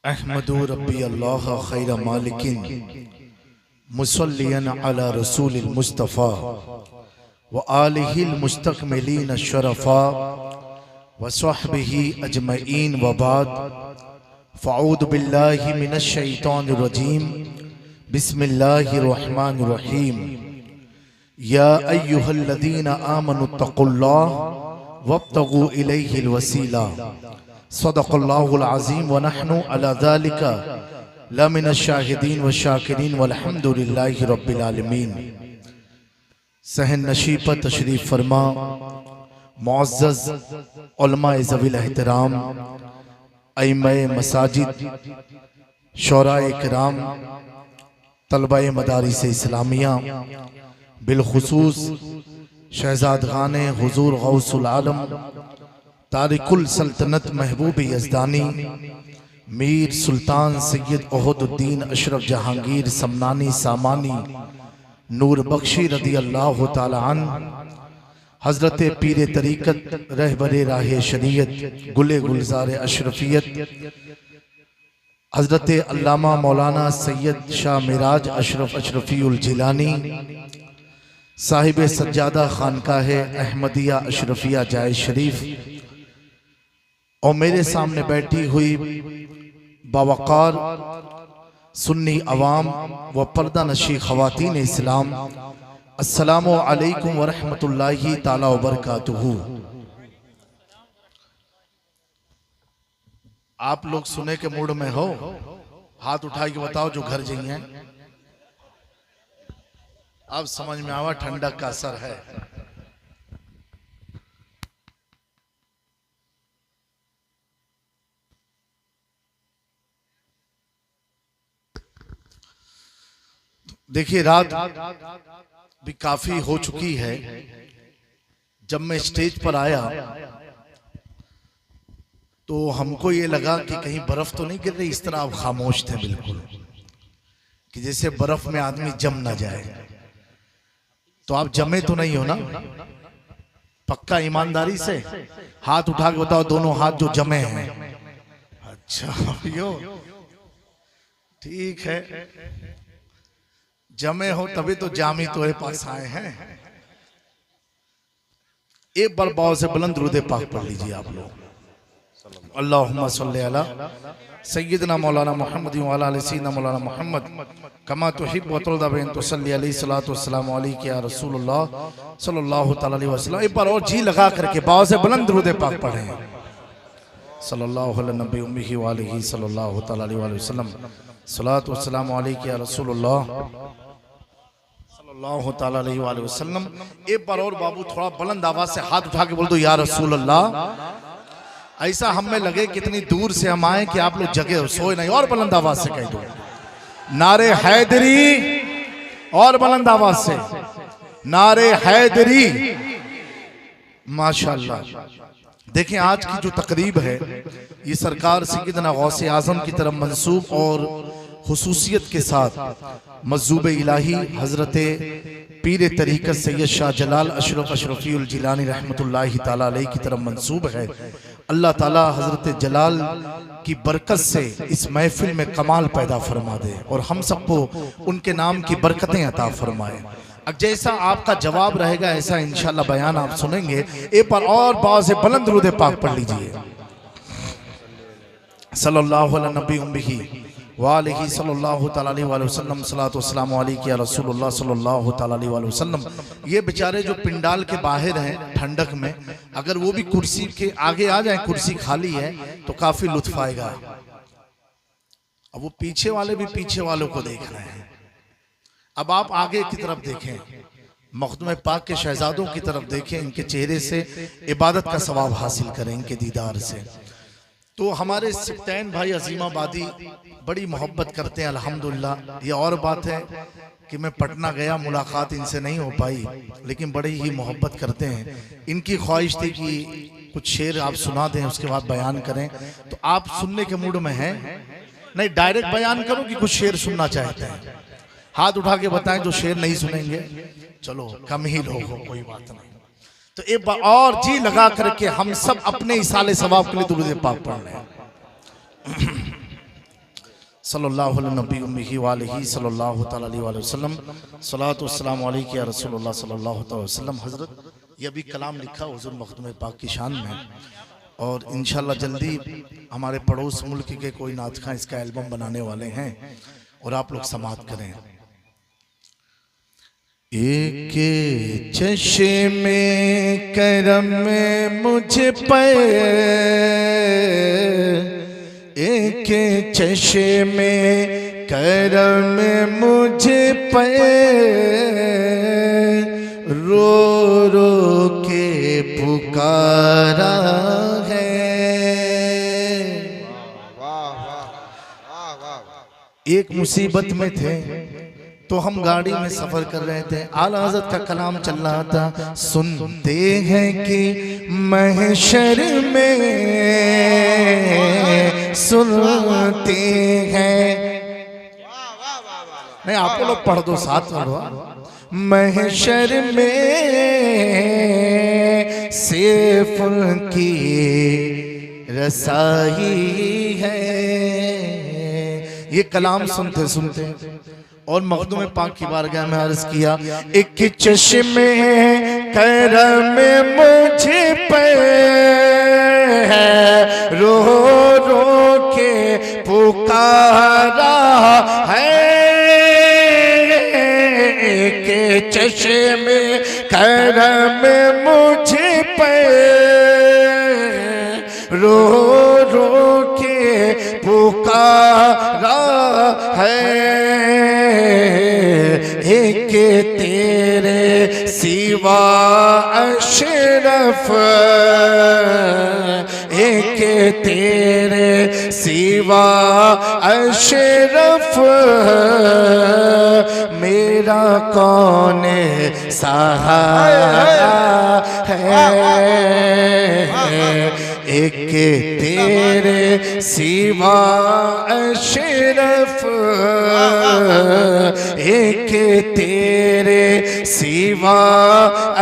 अहमदु रब्बी अल्लाह खैर मालिकिन मुसल्लियन अला रसूलिल मुस्तफ़ा व आलिहिल मुस्तकमिलीन शरफ़ा व सहबिही अजमईन व बाद फ़अऊज़ु बिल्लाहि मिनश शैतानिर रजीम बिस्मिल्लाहिर रहमानिर रहीम या अय्युहल्लज़ीना आमनुत्तक़ुल्लाह वब्तगू इलैहिल वसीला सदक़ल्लाहुल अज़ीम व नहनु अला ज़ालिका लमिनश शाहिदीन व शाकिरीन वल्हम्दुलिल्लाहि रब्बिल आलमीन। सहन नशी पर तशरीफ़ फरमा मुअज़्ज़ज़ उलमा ज़वील एहतराम अइम्माए मसाजिद शोराए किराम तलबाए मदारिस इस्लामिया बिलखुसूस शहज़ादगाने हुज़ूर गौसुल आलम तारिकुल सल्तनत महबूब यज़दानी मीर सुल्तान सैयद ओहदुद्दीन अशरफ जहांगीर समनानी सामानी नूर बख्शी रदी अल्लाह ताला अन्हु हजरत पीर तरीक़त रहबरे राहे शरीयत गुले गुलजार अशरफियत हजरत अल्लामा मौलाना सैयद शाह मिराज अशरफ अशरफीउल जिलानी साहिब सज्जादा खानकाह अहमदिया अशरफिया जाय शरीफ और मेरे सामने बैठी हुई बावकार सुन्नी अवाम व पर्दा नशी ख़वातीन इस्लाम, अस्सलामु अलैकुम व रहमतुल्लाहि ताला व बरकातुहू। आप लोग सुने के मूड में हो? हाथ उठा के बताओ जो घर जाइए। अब समझ में आवा ठंडक का असर है। देखिए रात भी काफी हो चुकी है। जब मैं स्टेज पर आया तो हमको ये लगा कि कहीं बर्फ तो नहीं गिर रही। इस तरह आप खामोश थे बिल्कुल कि जैसे बर्फ में आदमी जम ना जाए। तो आप जमे तो नहीं हो ना? पक्का ईमानदारी से हाथ उठा के बताओ दोनों हाथ जो जमे हैं। अच्छा यो ठीक है, जमे हो तभी तो जामी तो पास आए हैं। एक बार बाव से बुलंद दुरूद पाक पढ़ लीजिए आप लोग। अल्लाहुम्मा सल्ली अला सय्यिदना मौलाना मुहम्मद व अला आलि सय्यिदना मौलाना मुहम्मद कमा तुहिब्बु व तुरदा बिन तुसल्ली अलैहि सलातु वस्सलामु अलैका या रसूलुल्लाह सल्लल्लाहु तआला अलैहि वसल्लम। एक बार और जी लगा करके बाव से बुलंद दुरूद पाक पढ़ें। सल्लल्लाहु अलैहि नबी उम्मीही व आलिही सल्लल्लाहु तआला अलैहि वसल्लम सलातु वस्सलामु अलैका या रसूलुल्लाह सल्लल्लाहु तआला अलैहि वसल्लम। एक बार और बाबू थोड़ा बुलंद आवाज से हाथ उठा के बोल दो या रसूल अल्लाह। ऐसा हमें लगे कितनी दूर से हम आए कि आप लोग जगे हो, सोए नहीं। और बुलंद आवाज से कह दो नारे हैदरी। और बुलंद आवाज से नारे हैदरी। माशाअल्लाह। देखें आज की जो तकरीब है ये सरकार सैयदना गौसे आजम की तरफ मंसूब और खुसूसियत के साथ मज़्ज़ूब इलाही हजरत पीर तरीक़त सैयद शाह जलाल अशरफ अशरफीउल जिलानी रहमतुल्लाहि ताला अलैहि की तरफ मंसूब है। अल्लाह ताला हजरत जलाल की बरकत से इस महफिल में कमाल पैदा फरमा दे और हम सबको उनके नाम की बरकतें अता फरमाए। अब जैसा आपका जवाब रहेगा ऐसा इंशाअल्लाह बयान आप सुनेंगे। एक बार और बात से बुलंद दुरूद पाक पढ़ लीजिए। सल्लल्लाहु अलैहि नबी उम्मीही व आलिही सल्लल्लाहु तआला अलैहि वसल्लम सलातु वस्सलामु अलैका या रसूलुल्लाह सल्लल्लाहु तआला अलैहि वसल्लम। ये बेचारे जो पिंडाल के बाहर हैं ठंडक में, अगर वो भी कुर्सी के आगे आ जाए, कुर्सी खाली है तो काफी लुत्फ आएगा। अब वो पीछे वाले भी पीछे वालों को देख रहे हैं। अब आप आगे की तरफ देखें, मखदूम पाक के शहजादों की तरफ देखें, इनके चेहरे से इबादत का सवाब हासिल करें, इनके दीदार से। तो हमारे सिप्तैन भाई अजीमाबादी बड़ी मोहब्बत करते हैं अल्हम्दुलिल्लाह। ये और बात है कि मैं पटना गया, मुलाकात इनसे नहीं हो पाई, लेकिन बड़ी ही मोहब्बत करते हैं। इनकी ख्वाहिश थी कि कुछ शेर आप सुना दें, उसके बाद बयान करें। तो आप सुनने के मूड में हैं? नहीं, डायरेक्ट बयान करो कि कुछ शेर सुनना चाहते हैं? हाथ उठा के बताएं जो शेर नहीं सुनेंगे। चलो कम ही लोग हो, कोई बात नहीं। तो एक बार और जी लगा करके हम सब अपने इसाले सवाब के लिए दुरूद पाक पढ़ रहे हैं। सल्लल्लाहु अलैहि उम्मिही वालिही सल्लल्लाहु तआला अलैहि वसल्लम सलातु वस्सलामु अलैका या रसूलुल्लाह सल्लल्लाहु तआला वसल्लम। हज़रत ये अभी कलाम लिखा हुज़ूर मखदूम पाक की शान में, और इंशाल्लाह जल्दी हमारे पड़ोस मुल्क के कोई नातखां इसका एल्बम बनाने वाले हैं और आप लोग समाअत करें। एक चश्मे करम में मुझ पर, एक चश्मे करम मुझ पर, रो रो के पुकारा है। एक मुसीबत में थे तो हम गाड़ी में सफर कर रहे थे, आला हज़रत का कलाम चल रहा था। सुनते हैं कि महशर में, सुनते हैं, नहीं आप लोग पढ़ दो साथ पढ़ो। महशर में सिर्फ उनकी रसाई है। ये कलाम सुनते सुनते और मखदूम पाक की बारगाह में अर्ज किया, एक चश्मे करम मुझे पे है, रो रो के पुकारा है। एक चश्मे करम मुझे पे, रो रो के पुकारा है। एक तेरे सिवा अशरफ, एक तेरे सिवा अशरफ, मेरा कौन सहारा है। एक तेरे सिवा अशरफ, एक तेरे सिवा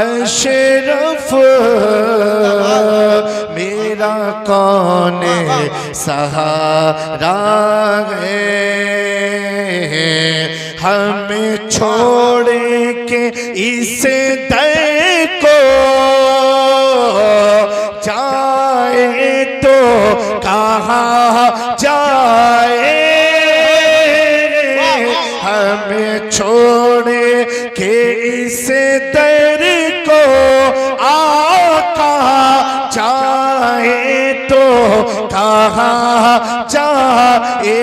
अशरफ, मेरा कौन सहारा है। हमें छोड़ के इस दर को जाए तो कहाँ जाए। हमें छोड़ के इस दर को आका जाए तो कहाँ जाए।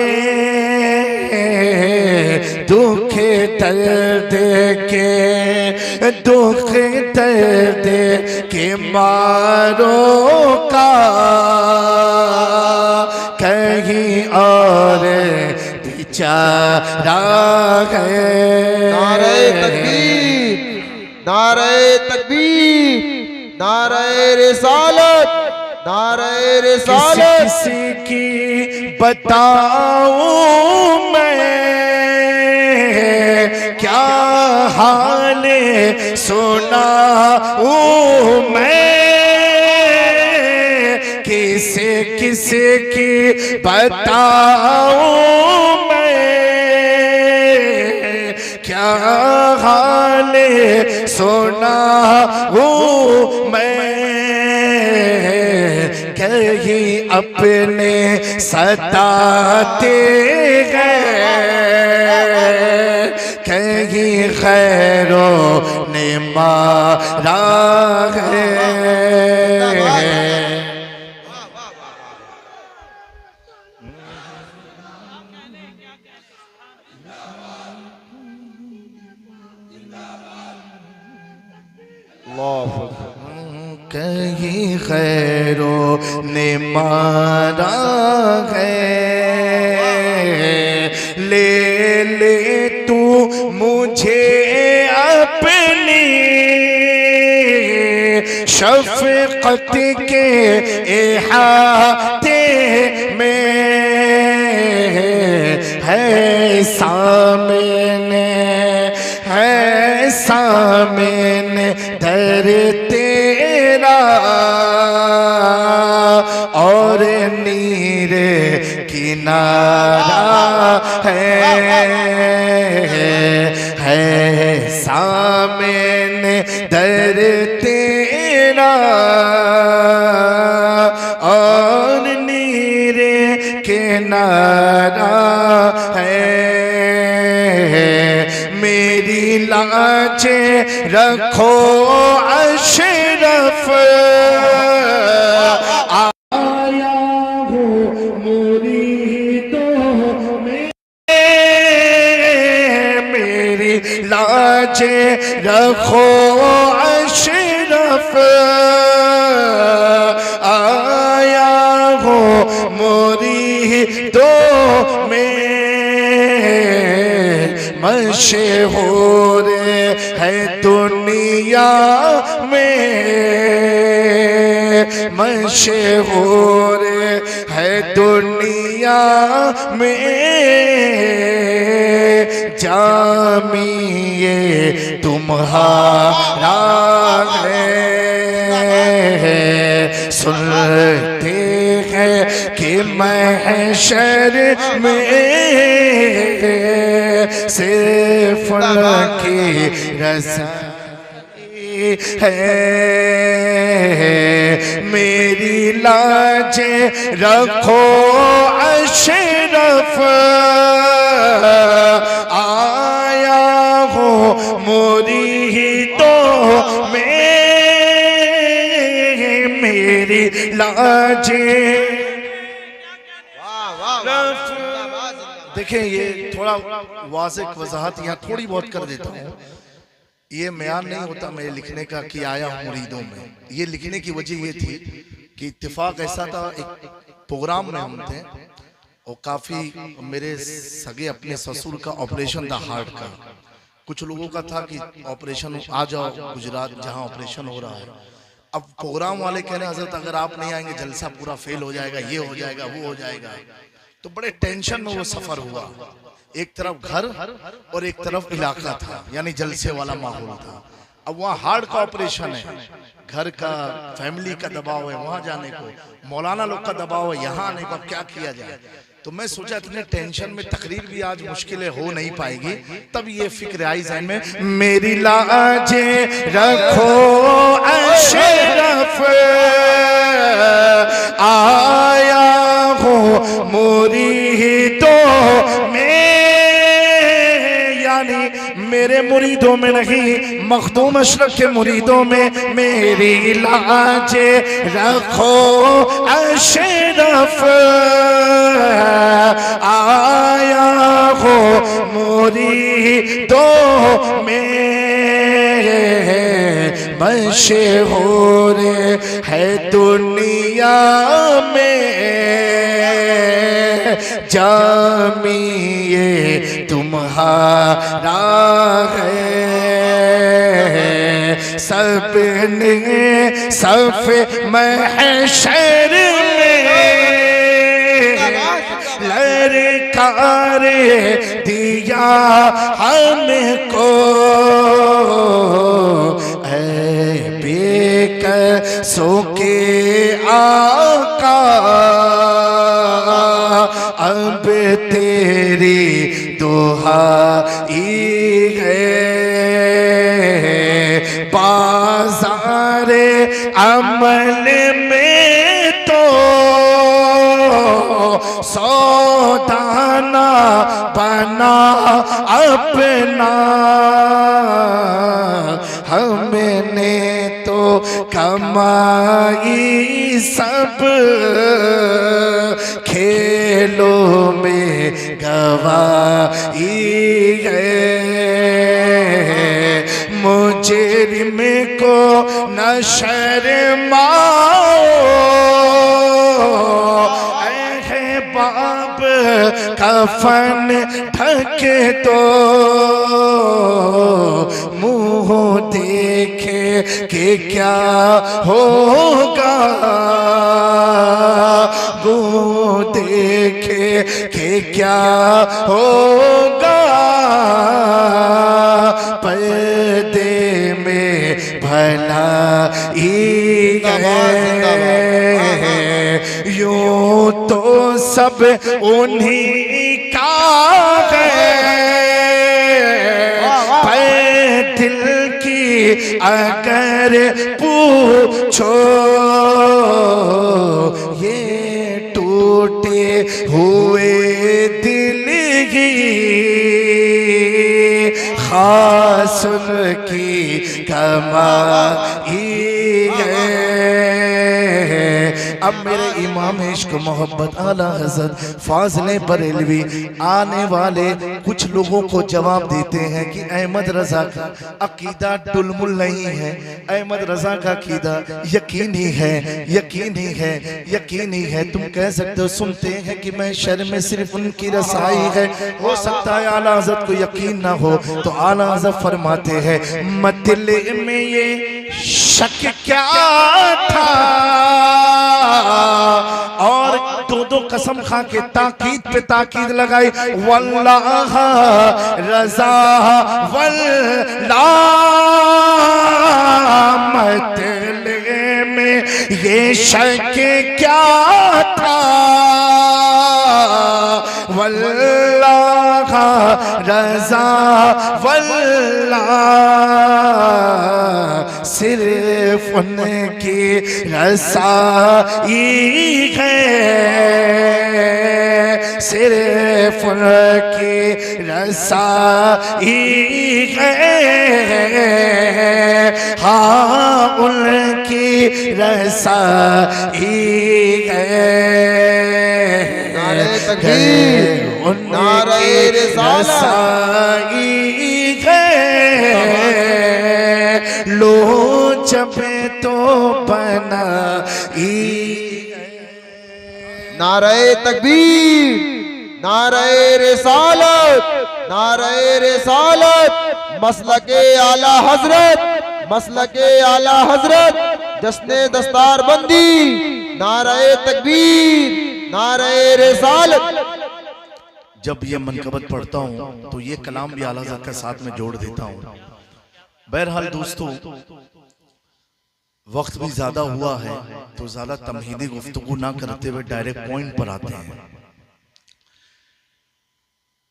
दुख दर्द के, दुख दर्द के मारो का कहीं और बेचारा है। नारे तकबीर, नारे तकबीर, नारे रिसालत, नारे रिसालत। किसी की बताऊं मैं क्या हाल सुनाऊं मैं, किसे किसे की बताऊं मैं क्या हाल सुनाऊं मैं। कहीं अपने सताते हैं, कहीं खैरों ने मारा है। कहीं खैरों ने मारा है। ले ले तू मुझे अपनी शफ़क़त के इहाते में, है सामने, है सामने दर तेरा, और नीर की किनारा है सामने दर तेरा और नीरे किनारा है मेरी लाजे रखो अशरफ आया हो मुरीदों में मेरी लाजे रखो अशरफ आया हो मुरीदों में मशहूर है दुनिया में मशहूर है दुनिया में जामिए तुम्हारा है सुनते हैं कि महशर में सिर्फ की रज़ाई है मेरी लाजे रखो अशरफ आया हो मुरीदों में मेरी लाजे देखें ये थोड़ा वाज़ेह वजाहत यहाँ थोड़ी बहुत कर देता हूँ ये बयान नहीं होता मेरे लिखने का कि आया हूँ मुरीदों में ये लिखने की वजह ये थी कि इत्तेफाक ऐसा था एक प्रोग्राम में हम थे और काफ़ी मेरे सगे अपने ससुर का ऑपरेशन था हार्ट का कुछ लोगों का था कि ऑपरेशन आ जाओ गुजरात जहाँ ऑपरेशन हो रहा है अब प्रोग्राम वाले कह रहे हैं हजरत अगर आप नहीं आएंगे जलसा पूरा फेल हो जाएगा ये हो जाएगा वो हो जाएगा तो बड़े टेंशन में वो सफर हुआ एक तरफ घर और एक तरफ इलाका था यानी जलसे वाला माहौल था अब वहाँ हार्ट का ऑपरेशन है घर का फैमिली का दबाव है वहां जाने को मौलाना लोग का दबाव है यहाँ आने को अब क्या किया जाए तो मैं सोचा इतने टेंशन में तकरीर भी आज मुश्किलें हो नहीं पाएगी तब ये फिक्र आई ज़हन में मेरी लाजे रखो अशरफ आया हो मुरीदों में यानी मेरे मुरीदों में नहीं मखदूम अशरफ के मुरीदों में मेरी लाजे रखो अशरफ आया हो मुरीदों में मशहूर है दुनिया में जामिए तुम्हारा है सबने सफ महशर में ललकार दिया हमको ऐ बेकसों के आका अब तेरी दुहाई है बाज़ारे अमल में तो सौदाना बना अपना हमने तो कमाई सब खेलों में गवाई है मुजरिम को न शर्माओ बाप कफन ढक दो मुँह देखे कि क्या होगा मुँह देखे कि क्या होगा पर्दे में भला यूं तो सब उन्हीं का है। पर दिल की अगर पूछो ये टूटे हुए दिल की खास उनकी कमाई है। अब मेरे इमाम इश्क मोहब्बत आला हज़रत फाज़िले बरेलवी आने वाले कुछ लोगों को जवाब देते हैं कि अहमद रजा का अकीदा टुलमुल नहीं है, अहमद रजा का अकीदा यकीनी है, यकीनी है, यकीनी है। तुम कह सकते हो सुनते हैं कि मैं शर में सिर्फ उनकी रसाई है, हो सकता है आला हज़रत को यकीन ना हो, तो आला हज़रत फरमाते हैं मतले में ये शक क्या था। और दो दो कसम खा के ताकीद पे ताकीद लगाई, वल्लाह रजा वल्लाह मतले में ये शक क्या था। वल्लाह रजा वल्लाह सिर्फ उनकी रसाई है, सिर्फ उनकी रसाई है। हाँ उनकी रसाई है। नारे तकबीर, नारे रिसालत लो जब तो बना। नारे तकबीर, नारे रिसालत, नारे रिसालत, मसलके आला हजरत, मसलके आला हजरत, जश्ने दस्तार बंदी। नारे तकबीर, नारे रिसालत। जब ये मनकबत पढ़ता हूँ तो ये कलाम भी आला हज़रत के साथ में जोड़ देता हूँ। बहरहाल दोस्तों वक्त भी ज्यादा हुआ है तो ज्यादा तमहीदी गुफ्तगू ना करते हुए डायरेक्ट पॉइंट पर आते हैं।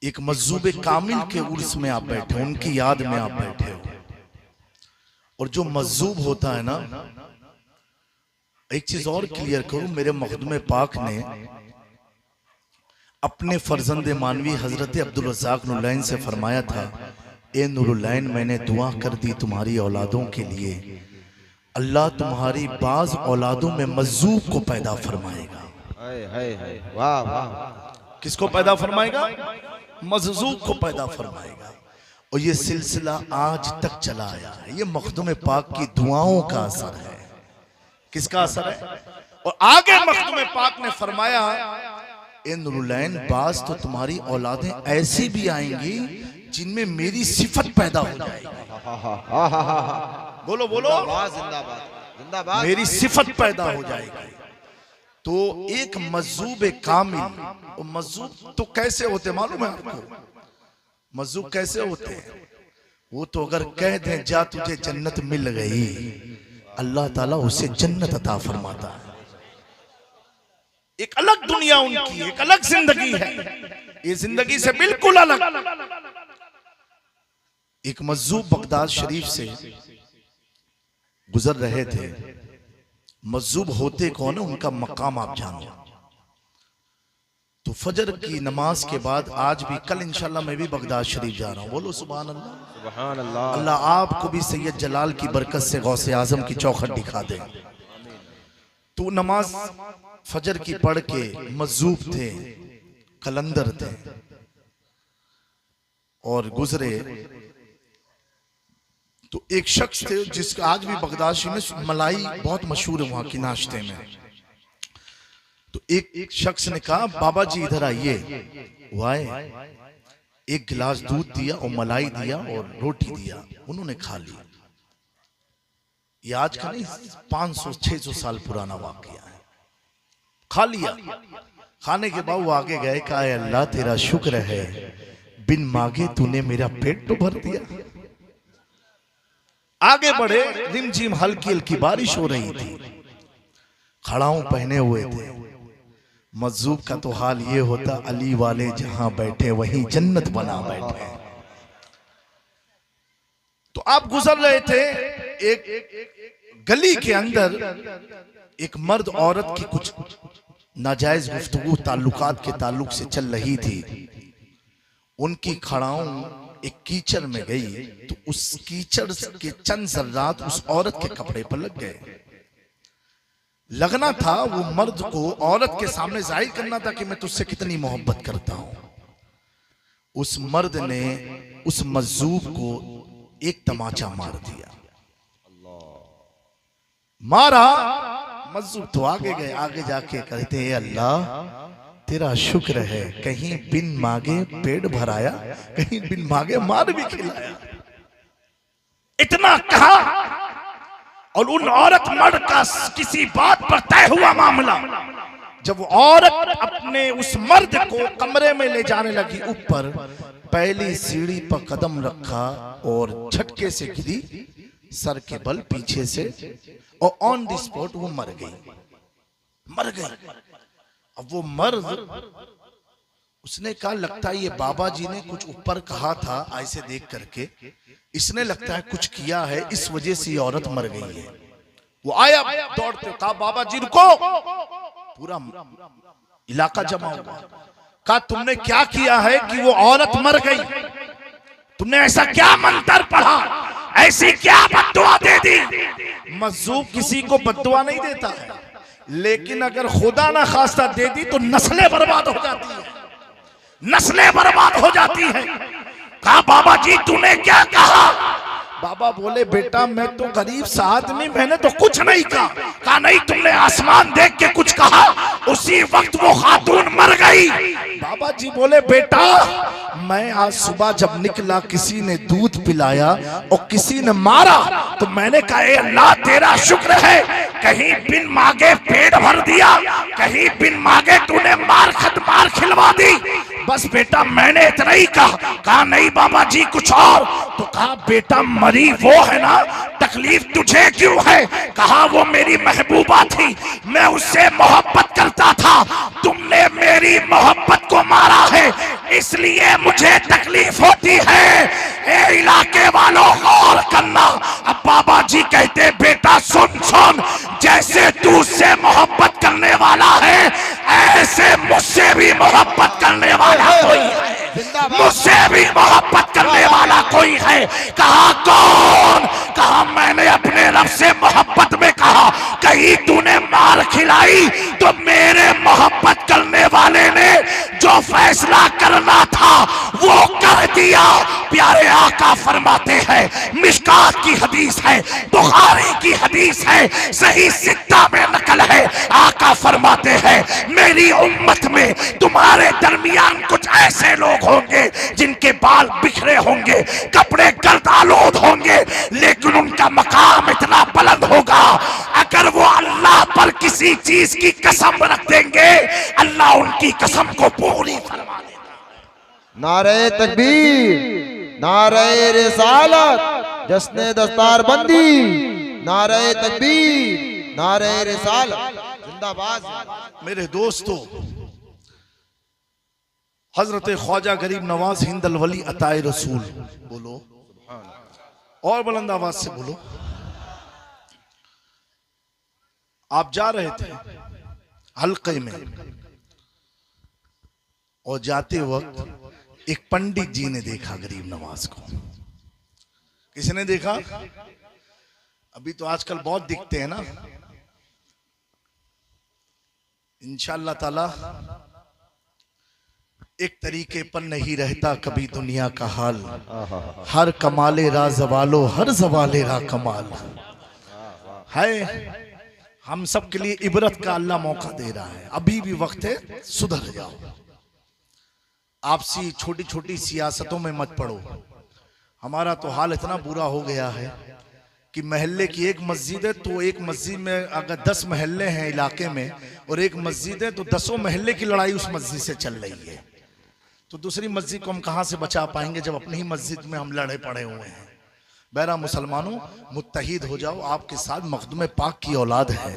एक मज़्ज़ूब कामिल के उर्स में आप बैठे, उनकी याद में आप बैठे हो। और जो मज़्ज़ूब होता है ना, एक चीज और क्लियर करूं, मेरे मखदूम पाक ने अपने फर्जंद मानवी हजरत अब्दुल रज़्ज़ाक़ नुरलैन से फरमाया था, ए नुरुलैन मैंने दुआ कर दी तुम्हारी औलादों के लिए, अल्लाह तुम्हारी बाज औलादों में मज़्ज़ूब को पैदा फरमाएगा। वाह वाह। किसको पैदा फरमाएगा? मज़्ज़ूब को पैदा फरमाएगा। और ये सिलसिला आज तक चला आया है। ये मखदूम पाक की दुआओं का असर है। किसका असर है? और आगे मखदूम पाक ने फरमाया, ए नुरुलैन बाज तो तुम्हारी औलादें ऐसी भी आएंगी जिनमें मेरी सिफत पैदा हो जाएगी। बोलो बोलो, जिंदाबाद जिंदाबाद। मेरी सिफत पैदा हो जाएगी। तो एक मज़्ज़ूब कामिल, और मज़्ज़ूब तो कैसे होते मालूम है आपको? मज़्ज़ूब कैसे होते हैं? वो तो अगर कह दें जा तुझे जन्नत मिल गई, अल्लाह ताला उसे जन्नत अता फरमाता है। एक अलग दुनिया उनकी, एक अलग जिंदगी है, ये जिंदगी से बिल्कुल अलग। एक मज़्ज़ूब बगदाद शरीफ से गुजर रहे थे। मज़्ज़ूब होते कौन है, उनका मकाम आप जानो। तो फजर की नमाज के बाद आज भी, कल इंशाल्लाह मैं भी बगदाद शरीफ जा रहा हूँ। बोलो सुभान अल्लाह, सुभान अल्लाह। अल्लाह आपको भी सैयद जलाल की बरकत से गौसे आजम की चौखट दिखा दे। तो नमाज फजर की पढ़ के मज़्ज़ूब थे, कलंदर थे, और गुजरे। तो एक शख्स थे जिसका आज भी बगदाद शरीफ में मलाई बहुत मशहूर है वहां की नाश्ते में। तो एक शख्स ने कहा, बाबा जी इधर आइए। वो आए, एक गिलास दूध दिया और मलाई दिया और रोटी दिया, उन्होंने खा लिया। ये आज का नहीं, 500-600 साल पुराना वाकया है। खा लिया। खाने के बाद वो आगे गए, कहा अल्लाह तेरा शुक्र है, बिन मांगे तूने मेरा पेट तो भर दिया। आगे बढ़े, रिमझिम हल्की हल्की बारिश हो रही थी, खड़ाऊ पहने हुए थे। मजूब का तो हाल ये होता, अली वाले जहां बैठे वहीं जन्नत बना बैठे। तो आप गुजर रहे थे, एक गली के अंदर एक मर्द औरत की कुछ नाजायज गुफ्तगू ताल्लुकात के ताल्लुक से चल रही थी। उनकी खड़ाऊं एक कीचड़ में गई तो उस कीचड़ के चंद जर्रात उस औरत के कपड़े पर लग गए। लगना था वो मर्द को औरत के सामने जाहिर करना था कि मैं तुझसे कितनी मोहब्बत करता हूं। उस मर्द ने उस मजूब को एक तमाचा मार दिया। मारा, मजूब तो आगे गए, आगे जाके कहते हैं अल्लाह तेरा शुक्र है, कहीं बिन मांगे पेट भराया, कहीं बिन मांगे मार भी खिलाया। इतना कहा और उन औरत मर्द का किसी बात पर तय हुआ मामला। जब औरत अपने उस मर्द को कमरे में ले जाने लगी, ऊपर पहली सीढ़ी पर कदम रखा और झटके से गिरी सर के बल पीछे से, और ऑन द स्पॉट वो मर गई। अब वो मर्द, उसने कहा लगता है ये बाबा जी ने कुछ ऊपर कहा था ऐसे देख करके, इसने लगता है कुछ किया है, इस वजह से ये औरत मर गई है। वो आया दौड़ते, कहा बाबा जी रुको। पूरा इलाका जमा हुआ। कहा तुमने क्या किया है कि वो औरत मर गई? तुमने ऐसा क्या मंत्र पढ़ा, ऐसी क्या बद्दुआ दे दी? मजूब किसी को बद्दुआ नहीं देता है, लेकिन अगर खुदा ना खास्ता दे दी तो नस्लें बर्बाद हो जाती है, नस्लें बर्बाद हो जाती है। कहा बाबा जी तूने क्या कहा? बाबा बोले बेटा मैं तो गरीब सा आदमी, मैंने तो कुछ नहीं कहा। कहा नहीं तुमने आसमान देख के कुछ कहा, उसी वक्त वो खातून मर गई। बाबा जी बोले बेटा मैं आज सुबह जब निकला किसी ने दूध पिलाया और किसी ने मारा, तो मैंने कहा ए अल्लाह तेरा शुक्र है, कहीं बिन मांगे पेट भर दिया, कहीं बिन मांगे तूने मार खिलवा दी। बस बेटा मैंने इतना ही कहा। कहा नहीं बाबा जी कुछ और। तो कहा बेटा मरी वो है ना, तकलीफ तुझे क्यों है? कहा वो मेरी महबूबा थी, मैं उससे मोहब्बत करता था, तुमने मेरी मोहब्बत को मारा है, इसलिए मुझे तकलीफ होती है। ए इलाके वालों गौर करना। अब बाबा जी कहते बेटा सुन सुन, जैसे तू उससे मोहब्बत करने वाला है, ऐसे मुझसे भी मोहब्बत करने वाला कोई है, मुझसे भी मोहब्बत करने वाला कोई है। कहा कौन? कहा मैंने अपने रब से मोहब्बत में कहा, कहीं तूने मार खिलाई तो मेरे मोहब्बत करने वाले ने जो फैसला करना था वो कर दिया। प्यारे आका फरमाते हैं, मिशकात की हदीस है, बुखारी की हदीस है, सही सित्ता में नकल है। आका फरमाते हैं मेरी उम्मत में तुम्हारे दरमियान कुछ ऐसे लोग होंगे जिनके बाल बिखरे होंगे, कपड़े गर्दालूद होंगे, लेकिन उनका मकाम इतना बुलंद होगा, अगर वो अल्लाह पर किसी चीज की कसम रख देंगे, अल्लाह उनकी कसम को पूरी फरमा देगा। नारे तकबीर, नारे रिसालत, जश्ने दस्तारबंदी, नारे तकबीर, नारे रिसालत, जिंदाबाद। मेरे दोस्तों, हजरत ख्वाजा गरीब नवाज हिंदल वली अताए रसूल, बोलो और बुलंद आवाज से बोलो। आप जा रहे थे हल्के में और जाते वक्त एक पंडित जी ने देखा गरीब नवाज को। किसने देखा? अभी तो आजकल बहुत दिखते हैं ना। इंशाअल्लाह ताला एक तरीके पर नहीं रहता कभी दुनिया का हाल, हर कमाले रा जवालो हर जवाले रा कमाल है। हम सब के लिए इबरत का अल्लाह मौका दे रहा है, अभी भी वक्त है, सुधर जाओ। आपसी छोटी छोटी सियासतों में मत पड़ो। हमारा तो हाल इतना बुरा हो गया है कि महल्ले की एक मस्जिद है तो एक मस्जिद में अगर 10 महल्ले हैं इलाके में और एक मस्जिद है तो 10 महल्ले की लड़ाई उस मस्जिद से चल रही है। तो दूसरी मस्जिद को हम कहां से बचा पाएंगे जब अपनी ही मस्जिद में हम लड़े पड़े हुए हैं। बहरा मुसलमानों, मुत्तहिद हो जाओ, आपके साथ मखदूम पाक की औलाद है,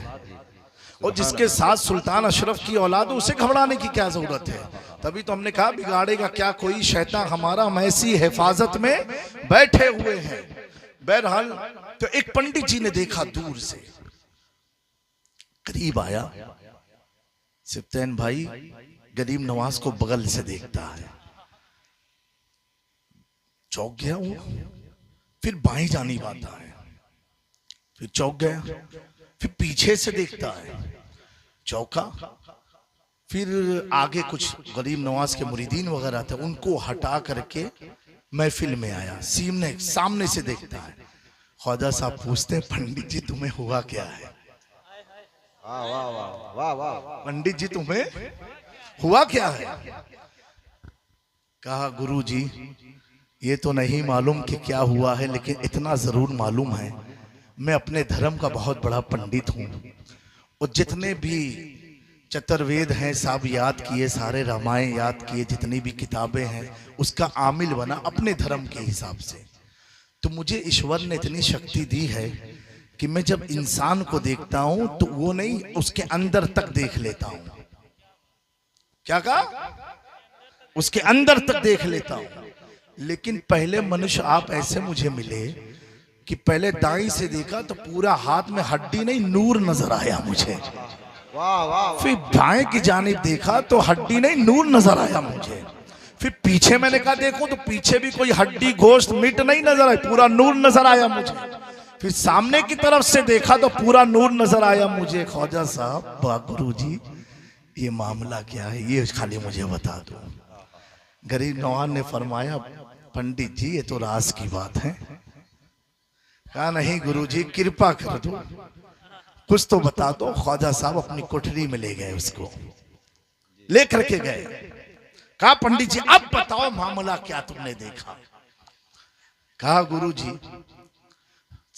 और जिसके साथ सुल्तान अशरफ की औलाद है उसे घबराने की क्या जरूरत है। तभी तो हमने कहा बिगाड़ेगा क्या कोई, शैतान हमारा हम ऐसी हिफाजत में बैठे हुए हैं। बहरहाल तो एक पंडित जी ने देखा दूर से, करीब आया, सिफ्तैन भाई गरीब नवाज को बगल से देखता है, चौंक गया वो, फिर बाएं जानिब आता है, फिर चौंक गया, फिर पीछे से देखता है, चौंका, फिर आगे कुछ गरीब नवाज के मुरीदीन वगैरह थे, उनको हटा करके महफिल में आया, सामने से देखता है। ख्वाजा साहब पूछते हैं पंडित जी तुम्हें हुआ क्या है? वाह वाह वाह वाह वाह, पंडित जी तुम्हें हुआ क्या है? कहा गुरु जी ये तो नहीं मालूम कि क्या हुआ है, लेकिन इतना जरूर मालूम है मैं अपने धर्म का बहुत बड़ा पंडित हूं और जितने भी चतुर्वेद हैं सब याद किए, सारे रामायण याद किए, जितनी भी किताबें हैं उसका आमिल बना अपने धर्म के हिसाब से। तो मुझे ईश्वर ने इतनी शक्ति दी है कि मैं जब इंसान को देखता हूं तो वो नहीं, उसके अंदर तक देख लेता हूं। क्या कहा? उसके अंदर तक देख लेता हूं। लेकिन पहले मनुष्य आप ऐसे मुझे मिले कि पहले दाई से देखा तो पूरा हाथ में हड्डी नहीं नूर नजर आया मुझे, वाह वाह, फिर बाएं की जानिब देखा तो हड्डी नहीं नूर नजर आया मुझे, फिर पीछे मैंने कहा देखो तो पीछे भी कोई हड्डी गोश्त मीट नहीं नजर आया, पूरा नूर नजर आया मुझे, फिर सामने की तरफ से देखा तो पूरा नूर नजर आया मुझे। ख्वाजा साहब गुरु जी ये मामला क्या है, ये खाली मुझे बता दो। गरीब नवाज ने फरमाया पंडित जी ये तो राज की बात है। कहा नहीं गुरुजी कृपा कर दो, कुछ तो बता दो। ख्वाजा साहब अपनी कोठरी में ले गए, उसको लेकर के गए। कहा पंडित जी अब बताओ मामला क्या तुमने देखा? कहा गुरुजी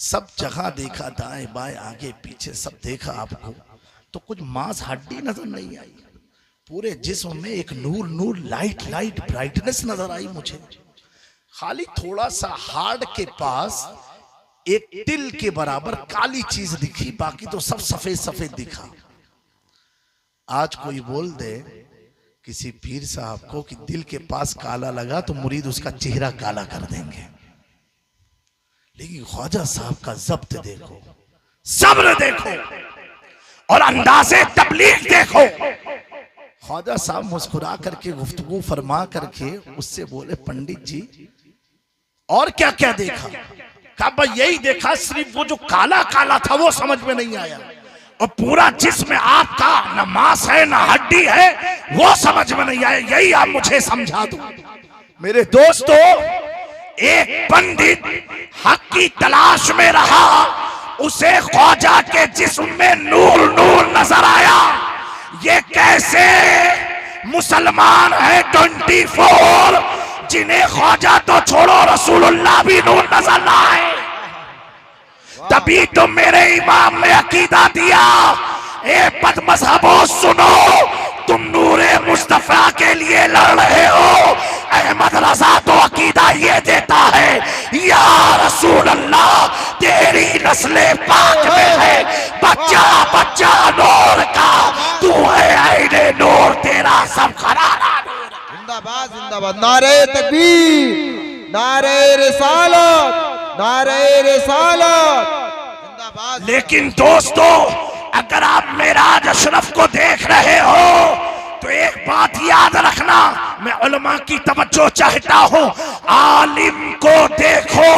सब जगह देखा, दाएं बाएं आगे पीछे सब देखा आपको, तो कुछ मांस हड्डी नजर नहीं आई, पूरे जिस्म में एक नूर नूर लाइट लाइट ब्राइटनेस नजर आई मुझे। खाली थोड़ा सा हार्ड के पास एक तिल के बराबर काली चीज दिखी, बाकी तो सब सफेद सफेद दिखा। आज कोई बोल दे किसी पीर साहब को कि दिल के पास काला लगा तो मुरीद उसका चेहरा काला कर देंगे, लेकिन ख्वाजा साहब का जब्त देखो, सब्र देखो और अंदाज़े तबलीग देखो। ख्वाजा साहब मुस्कुरा करके गुफ्तगू फरमा करके उससे बोले पंडित जी और क्या क्या देखा? कहा भाई यही देखा, सिर्फ वो जो काला काला था वो समझ में नहीं आया, और पूरा जिस्म आपका न मांस है न हड्डी है वो समझ में नहीं आया, यही आप मुझे समझा दो। मेरे दोस्तों एक पंडित हक की तलाश में रहा, उसे ख्वाजा के जिस्म में नूर नूर नजर आया। ये कैसे मुसलमान है 24 जिन्हें ख्वाजा तो छोड़ो रसूलुल्लाह भी नूर नजर ना आए? तभी तो मेरे इमाम ने अकीदा दिया, ए बद मजहबो सुनो, तुम नूरे मुस्तफा के लिए लड़ रहे हो। अहमद रजा तो अकीदा ये देता है या रसूल अल्लाह तेरी नस्ले पाक में है, बच्चा बच्चा नूर का, तू है आईने नूर, तेरा सब खराना। जिंदाबाद जिंदाबाद, नारे तकबीर, नारे रिसालत, नारे रिसालत, जिंदाबाद। लेकिन दोस्तों अगर आप मेराज अशरफ को देख रहे हो तो एक बात याद रखना, मैं उलमा की तवज्जो चाहता हूं। आलिम को देखो,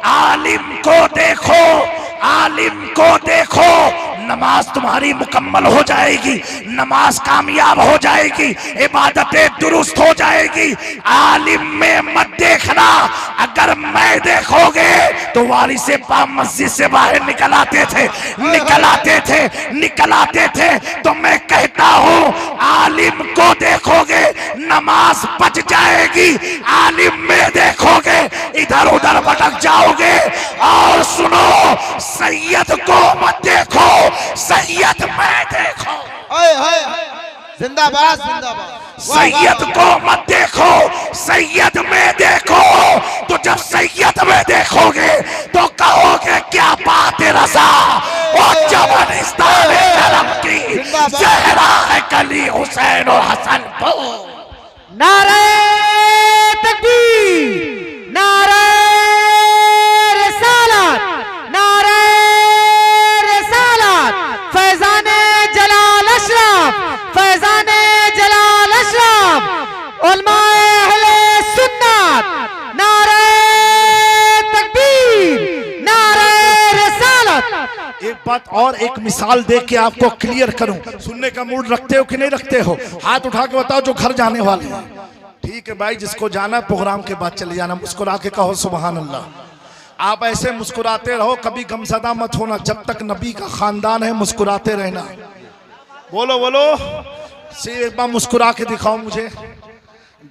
आलिम को देखो, आलिम को देखो, नमाज तुम्हारी मुकम्मल हो जाएगी, नमाज कामयाब हो जाएगी, इबादतें दुरुस्त हो जाएगी। आलिम में मत देखना, अगर मैं देखोगे तो वाली से पाप मस्जिद से बाहर निकल आते थे, निकल आते थे, निकल आते थे। तो मैं कहता हूँ आलिम को देखोगे नमाज बच जाएगी, आलिम में देखोगे इधर उधर भटक जाओगे। और सुनो सैयद को मत देखो, सैयद में देखो। जिंदाबाद जिंदाबाद। सैयद को मत देखो, सैयद में देखो। तो जब सैयद में देखोगे तो कहोगे क्या बात है रजा, और जब करम की अली हुसैन और हसन को। नारे तकबीर, नारे रिसालत, नारे रिसालत, फैजाने जलाल अशरफ, फैजाने जलाल अशरफ, उलमाए अहले सुन्नत, नारे तकबीर, नारे रिसालत। एक बात और एक मिसाल दे के आपको क्लियर करूं, सुनने का मूड रखते हो कि नहीं रखते हो? हाथ उठा के बताओ जो घर जाने वाले हैं। ठीक है भाई, जिसको जाना है प्रोग्राम के बाद चले जाना, मुस्कुरा के कहो सुभान अल्लाह। आप ऐसे मुस्कुराते रहो, कभी गमज़दा मत होना। जब तक नबी का खानदान है मुस्कुराते रहना। बोलो बोलो, एक बार मुस्कुरा के दिखाओ मुझे।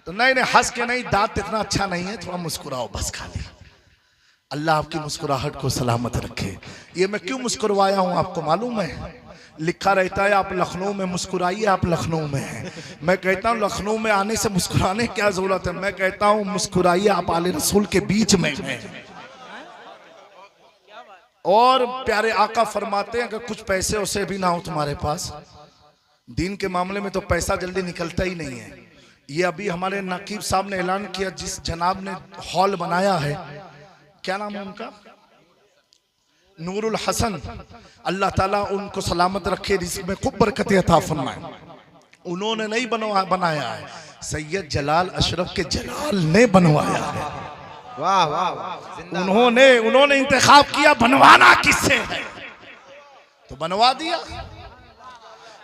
नहीं नहीं, हंस के नहीं, दांत इतना अच्छा नहीं है, थोड़ा मुस्कुराओ बस खाली। अल्लाह आपकी मुस्कुराहट को सलामत रखे। ये मैं क्यों मुस्कुराया हूँ आपको मालूम है? लिखा रहता है आप लखनऊ में मुस्कुराइए, आप लखनऊ में हैं। मैं कहता हूँ लखनऊ में आने से मुस्कुराने क्या जरूरत है? मैं कहता हूँ मुस्कुराइए, आप आले रसूल के बीच में हैं। और प्यारे आका फरमाते हैं अगर कुछ पैसे उसे भी ना हो तुम्हारे पास, दीन के मामले में तो पैसा जल्दी निकलता ही नहीं है। ये अभी हमारे नकीब साहब ने ऐलान किया, जिस जनाब ने हॉल बनाया है, क्या नाम है उनका? नूरुल हसन, अल्लाह ताला उनको सलामत रखे, रिज़्क़ में खूब बरकत अता फरमाए। उन्होंने नहीं बनाया है, सैयद जलाल अशरफ के जलाल ने बनवाया है। वाह वाह वाह। उन्होंने इंतखाब किया, बनवाना किससे है तो बनवा दिया,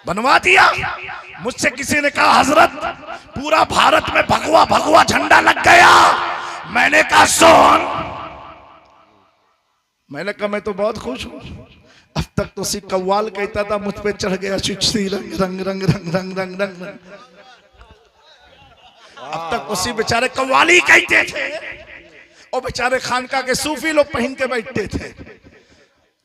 बनवा दिया। मुझसे किसी ने कहा हजरत पूरा भारत में भगवा भगवा झंडा लग गया। मैंने कहा सोन, मैंने कहा मैं तो बहुत खुश हूं। अब तक तो सिर्फ कव्वाल कहता था, मुझ पे चढ़ गया शिक्षी रंग रंग रंग रंग रंग रंग रंग। अब तक उसी बेचारे कव्वाली कहते थे, और बेचारे खानका के सूफी लोग पहन के बैठते थे।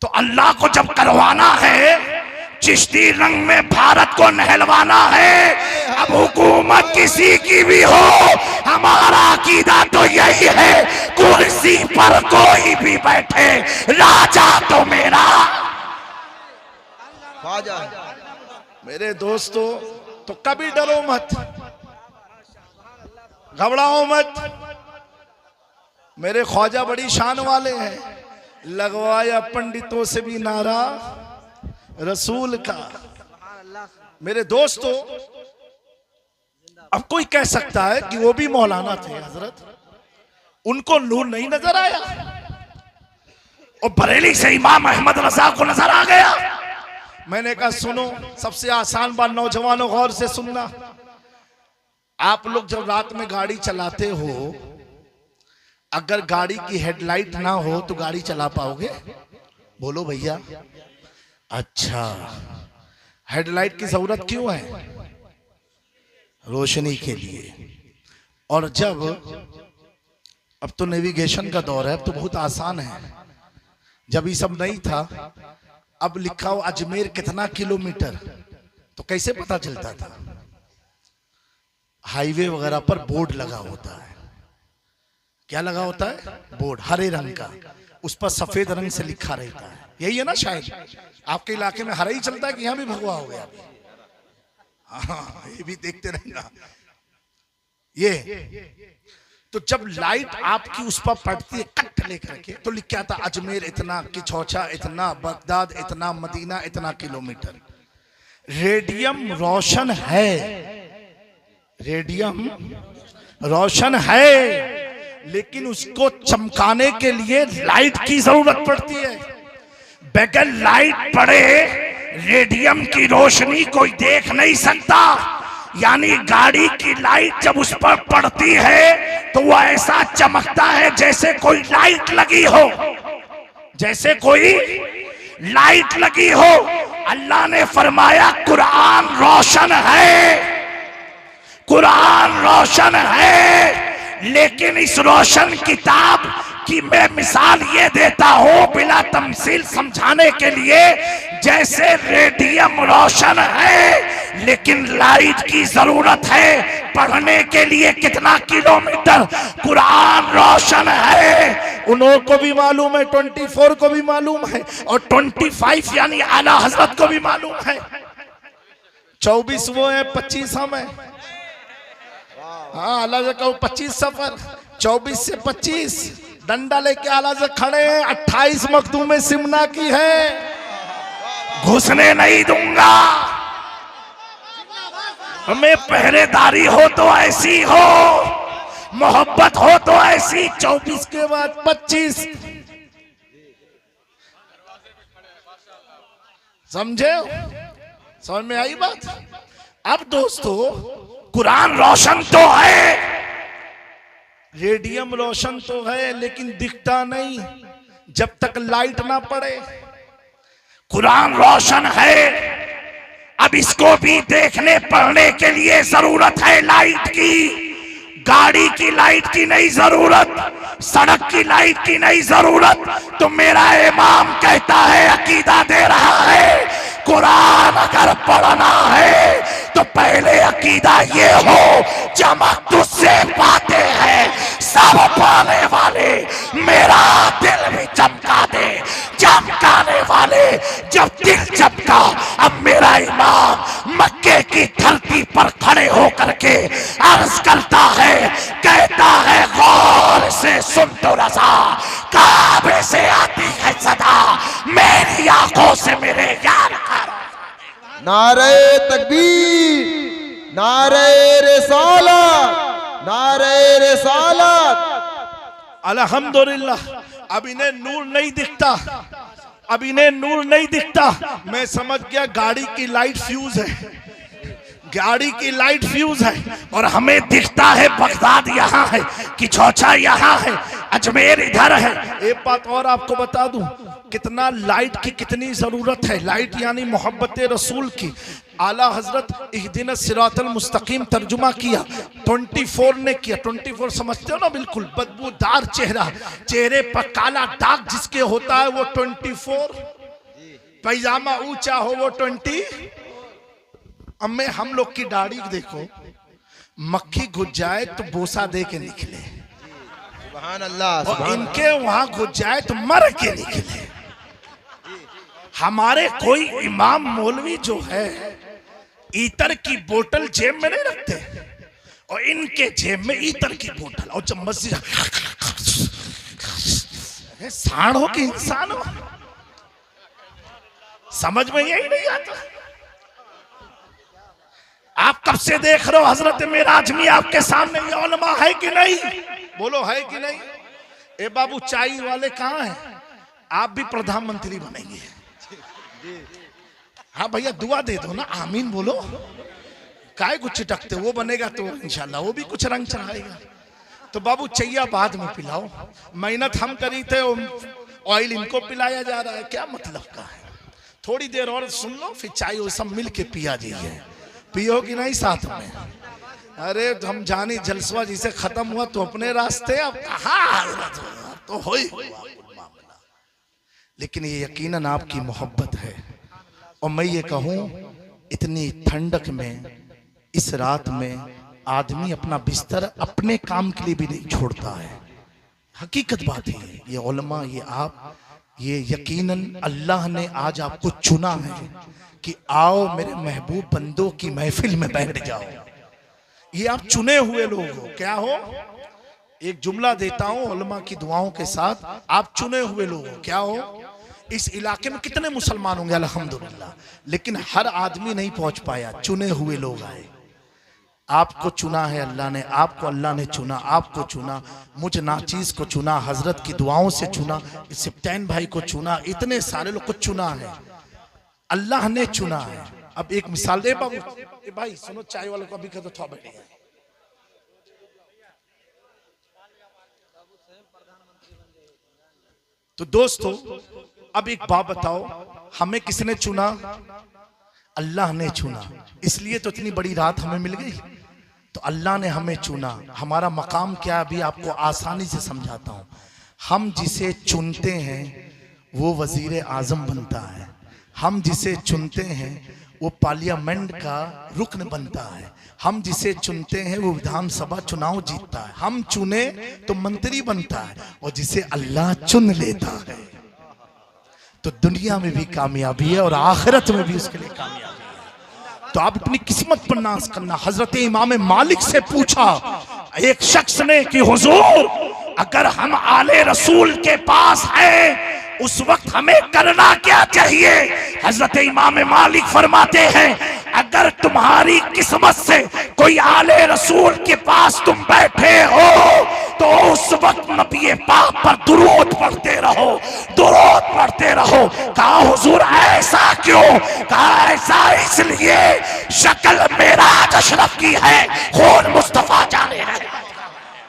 तो अल्लाह को जब करवाना है, चिश्ती रंग में भारत को नहलवाना है, अब हुकूमत किसी की भी हो, हमारा अकीदा तो यही है, कुर्सी पर कोई भी बैठे, राजा तो मेरा। मेरे दोस्तों, तो कभी डरो मत, घबराओ मत। मेरे ख्वाजा बड़ी शान वाले हैं, लगवाया पंडितों से भी नारा रसूल का। मेरे दोस्तों, अब कोई कह सकता है कि वो भी मौलाना थे हजरत, उनको नूर नहीं नजर आया? और बरेली से इमाम अहमद रजा को नजर आ गया? मैंने कहा सुनो, सबसे आसान बात, नौजवानों गौर से सुनना। आप लोग जब रात में गाड़ी चलाते हो, अगर गाड़ी की हेडलाइट ना हो तो गाड़ी चला पाओगे? बोलो भैया। अच्छा, हेडलाइट की जरूरत क्यों है? रोशनी के लिए। और जब अब तो नेविगेशन का दौर है, अब तो बहुत आसान है। जब ये सब नहीं था, अब लिखा हो अजमेर कितना किलोमीटर, तो कैसे पता चलता था? हाईवे वगैरह पर बोर्ड लगा होता है। क्या लगा होता है? बोर्ड हरे रंग का, उस पर सफेद रंग से लिखा रहता है। यही है ना? शायद आपके इलाके में हरा ही चलता है कि यहां भी भगवा हो गया? हाँ, ये भी देखते रहना। ये तो जब लाइट आपकी उस पर पड़ती है कट लेकर के, तो लिख क्या था? अजमेर इतना, किछौछा इतना, बगदाद इतना, मदीना इतना किलोमीटर। रेडियम रोशन है, रेडियम रोशन है, लेकिन उसको चमकाने के लिए लाइट की जरूरत पड़ती है। बगैर लाइट पड़े रेडियम की रोशनी कोई देख नहीं सकता। यानी गाड़ी की लाइट जब उस पर पड़ती है तो वह ऐसा चमकता है जैसे कोई लाइट लगी हो, जैसे कोई लाइट लगी हो। अल्लाह ने फरमाया कुरान रोशन है, कुरान रोशन है, लेकिन इस रोशन किताब की मैं मिसाल ये देता हूं बिला तमसील समझाने के लिए, जैसे रेडियम रोशन है लेकिन लाइट की जरूरत है पढ़ने के लिए। कितना किलोमीटर? कुरान रोशन है, उन्हों को भी मालूम है, 24 को भी मालूम है, और 25 यानी आला हजरत को भी मालूम है। 24 वो है, 25 हम है। हाँ अल्लाह से कहो 25 सफर, 24 से 25 डंडा लेके आला से खड़े हैं। 28 मखदूम सिमना की है, घुसने नहीं दूंगा। हमें पहरेदारी हो तो ऐसी हो, मोहब्बत हो तो ऐसी। 24 के बाद 25, समझे? समझ में आई बात? अब दोस्तों कुरान रोशन तो है, रेडियम रोशन तो है, लेकिन दिखता नहीं जब तक लाइट ना पड़े। कुरान रोशन है, अब इसको भी देखने पढ़ने के लिए जरूरत है लाइट की। गाड़ी की लाइट की नहीं जरूरत, सड़क की लाइट की नहीं जरूरत। तो मेरा इमाम कहता है, अकीदा दे रहा है, कुरान अगर पढ़ना है तो पहले अकीदा ये हो, चमक तुझसे पाते हैं सब पाने वाले, मेरा दिल भी चमका दे। चमकाने वाले जब दिल चमका, अब मेरा इमाम मक्के की धरती पर खड़े होकर के अर्ज करता है, कहता है, गौर से सुन तो रज़ा, काबे से आती है सदा, मेरी आंखों से मेरे यार का। नारे तकबीर, नारे रिसालत, नारे रिसालत। अल्हम्दुलिल्लाह। अब इन्हें नूर नहीं दिखता, अब इन्हें नूर नहीं दिखता। मैं समझ गया गाड़ी की लाइट फ्यूज है, गाड़ी की लाइट फ्यूज है। और हमें दिखता है बगदाद यहाँ है, किचौचा यहाँ है, अजमेर इधर है। एक बात और आपको बता दूं, कितना लाइट की कितनी जरूरत है। लाइट यानी मोहब्बत रसूल की। आला हजरत इहदिना सिरातल मुस्तकीम तर्जुमा किया, 24 ने किया। 24 समझते हो ना? बिल्कुल बदबूदार चेहरा, चेहरे पर काला दाग जिसके होता है वो 24, पैजामा ऊंचा हो वो 20। अब मैं हम लोग की दाढ़ी देखो, मक्खी घुस जाए तो बोसा दे के निकले, सुभान अल्लाह, और इनके वहां घुस जाए तो मर के निकले। हमारे कोई इमाम मौलवी जो है ईतर की बोतल जेब में नहीं रखते, और इनके जेब में ईतर की बोतल। और जब मस्जिद, सांड हो कि इंसान हो, समझ में यही नहीं आता। आप कब से देख रहे हो हजरत मेराजमी आपके सामने, ये उलमा है कि नहीं? बोलो है कि नहीं? ए बाबू चाय वाले कहाँ हैं? आप भी प्रधानमंत्री बनेंगे। हाँ भैया दुआ दे दो ना, आमीन बोलो। काय कुछ चिटकते, वो बनेगा तो इंशाल्लाह वो भी कुछ रंग चढ़ाएगा। तो बाबू चैया बाद में पिलाओ, मेहनत हम करी थे, ऑयल इनको पिलाया जा रहा है, क्या मतलब का है? थोड़ी देर और सुन लो, फिर चाय वो सब मिल के पिया जाइए। पियो कि नहीं साथ में? अरे हम जानी जलसवा जिसे खत्म हुआ तो अपने रास्ते, अब कहाँ तो हो ही मामला। लेकिन ये यकीनन आपकी मोहब्बत है। और मैं ये कहूँ, इतनी ठंडक में, इस रात में आदमी अपना बिस्तर अपने काम के लिए भी नहीं छोड़ता है। हकीकत बात है ये उलमा, ये आप, ये यकीनन अल्लाह ने आज आपको चुना है कि आओ मेरे महबूब बंदों की महफिल में बैठ जाओ। ये आप चुने हुए लोग हो। क्या हो? एक जुमला देता हूं उलमा की दुआओं के साथ, आप चुने हुए लोग हो। क्या हो? इस इलाके में कितने मुसलमान होंगे अल्हम्दुलिल्लाह, लेकिन हर आदमी नहीं पहुंच पाया, चुने हुए लोग आए। आपको चुना है अल्लाह ने, आपको अल्लाह ने चुना, आपको चुना, मुझ नाचीज को चुना, हजरत की दुआओं से चुना, सिप्टैन भाई को चुना, इतने सारे लोग को चुना है, अल्लाह ने चुना है। अब एक मिसाल दे बाबू, ए भाई सुनो, चाय वालों को अभी कह दो थोड़ा बैठे। तो दोस्तों अब एक बात बताओ, हमें किसने चुना? अल्लाह ने चुना। इसलिए तो इतनी बड़ी रात हमें मिल गई। तो अल्लाह ने हमें चुना। हमारा मकाम क्या, अभी आपको आसानी से समझाता हूं। हम जिसे चुनते हैं वो वजीर आजम बनता है, हम जिसे चुनते हैं वो पार्लियामेंट का रुकन बनता है, हम जिसे चुनते हैं वो विधानसभा चुनाव जीतता है, हम चुने तो मंत्री बनता है, और जिसे अल्लाह चुन लेता है तो दुनिया में भी कामयाबी है और आखिरत में भी उसके लिए कामयाबी है। तो आप अपनी किस्मत पर नाज करना। हजरत इमाम मालिक से पूछा एक शख्स ने कि हुजूर, अगर हम आले रसूल के पास हैं उस वक्त हमें करना क्या चाहिए? हजरत इमाम मालिक फरमाते हैं, अगर तुम्हारी किस्मत से कोई आले रसूल के पास तुम बैठे हो तो उस वक्त नबी पाक पर दुरूद पढ़ते रहो, दुरूद पढ़ते रहो। कहा हुजूर ऐसा क्यों? कहा ऐसा इसलिए शक्ल मेराज अशरफ की है, खून मुस्तफा जाने है।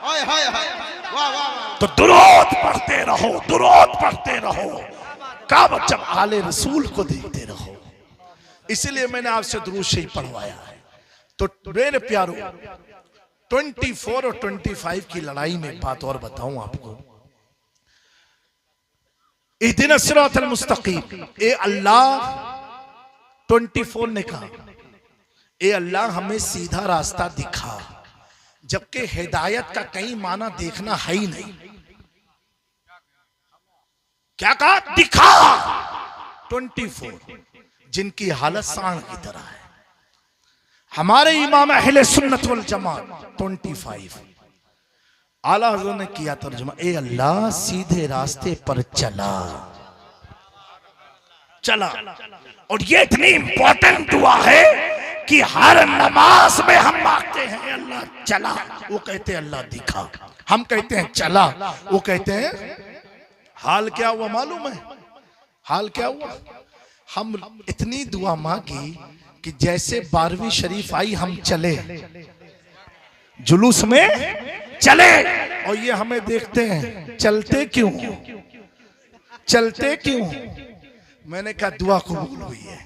हाय हाय हाय, वाह वाह। तो दुरूद पढ़ते रहो, दुरूद पढ़ते रहो, कब जब आले रसूल को देखते रहो। इसलिए मैंने आपसे दुरूद शरीफ पढ़वाया है। तो मेरे प्यारो 24 और 25 की लड़ाई में एक बात और बताऊं आपको। इहदिना सिरातल मुस्तकीम, ए अल्लाह 24 ने कहा, ए अल्लाह हमें सीधा रास्ता दिखा, जबकि हिदायत का कहीं माना देखना है ही नहीं। क्या कहा? दिखा। 24 जिनकी हालत सांड की तरह है। हमारे इमाम अहले सुन्नत वल जमात 25। आला हज़रत ने किया तर्जुमा, ए अल्लाह सीधे रास्ते पर चला चला। और ये इतनी इंपॉर्टेंट दुआ है कि हर नमाज में हम मांगते हैं अल्लाह चला, वो कहते हैं अल्लाह दिखा। हम कहते हैं चला, वो कहते हैं हाल क्या हुआ मालूम है? हाल क्या हुआ? हम इतनी दुआ मांगी कि जैसे 12वीं शरीफ आई हम चले, जुलूस में चले, और ये हमें देखते हैं चलते क्यों, चलते क्यों? मैंने कहा दुआ कबूल हुई है,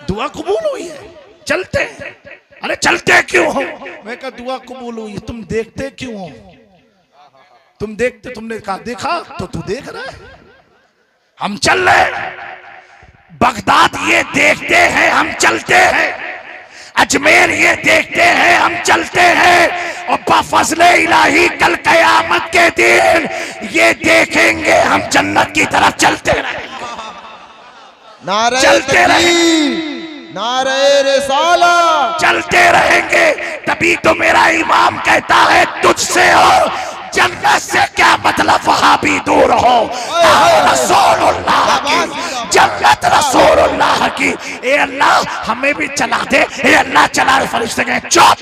दुआ कबूल हुई है, चलते हैं। अरे चलते क्यों हो? मैं कहा दुआ कबूल हुई है। तुम देखते क्यों हो? तुम देखते, तुमने कहा देखा, तो तू देख रहा है। हम चल रहे, बगदाद ये देखते हैं हम चलते हैं, अजमेर ये देखते हैं हम चलते हैं, और बफज़ले इलाही कल क़यामत के दिन ये देखेंगे हम जन्नत की तरफ चलते रहेंगे, नारे चलते रहेंगे, नारे रिसालत, चलते रहेंगे। तभी तो मेरा इमाम कहता है तुझसे और जन्नत से क्या मतलब, वहां भी दूर हो। रसूलुल्लाह की जन्नत, रसूलुल्लाह की। ए अल्लाह हमें भी चला दे, ए अल्लाह चला। फरिश्ते कहे चुप,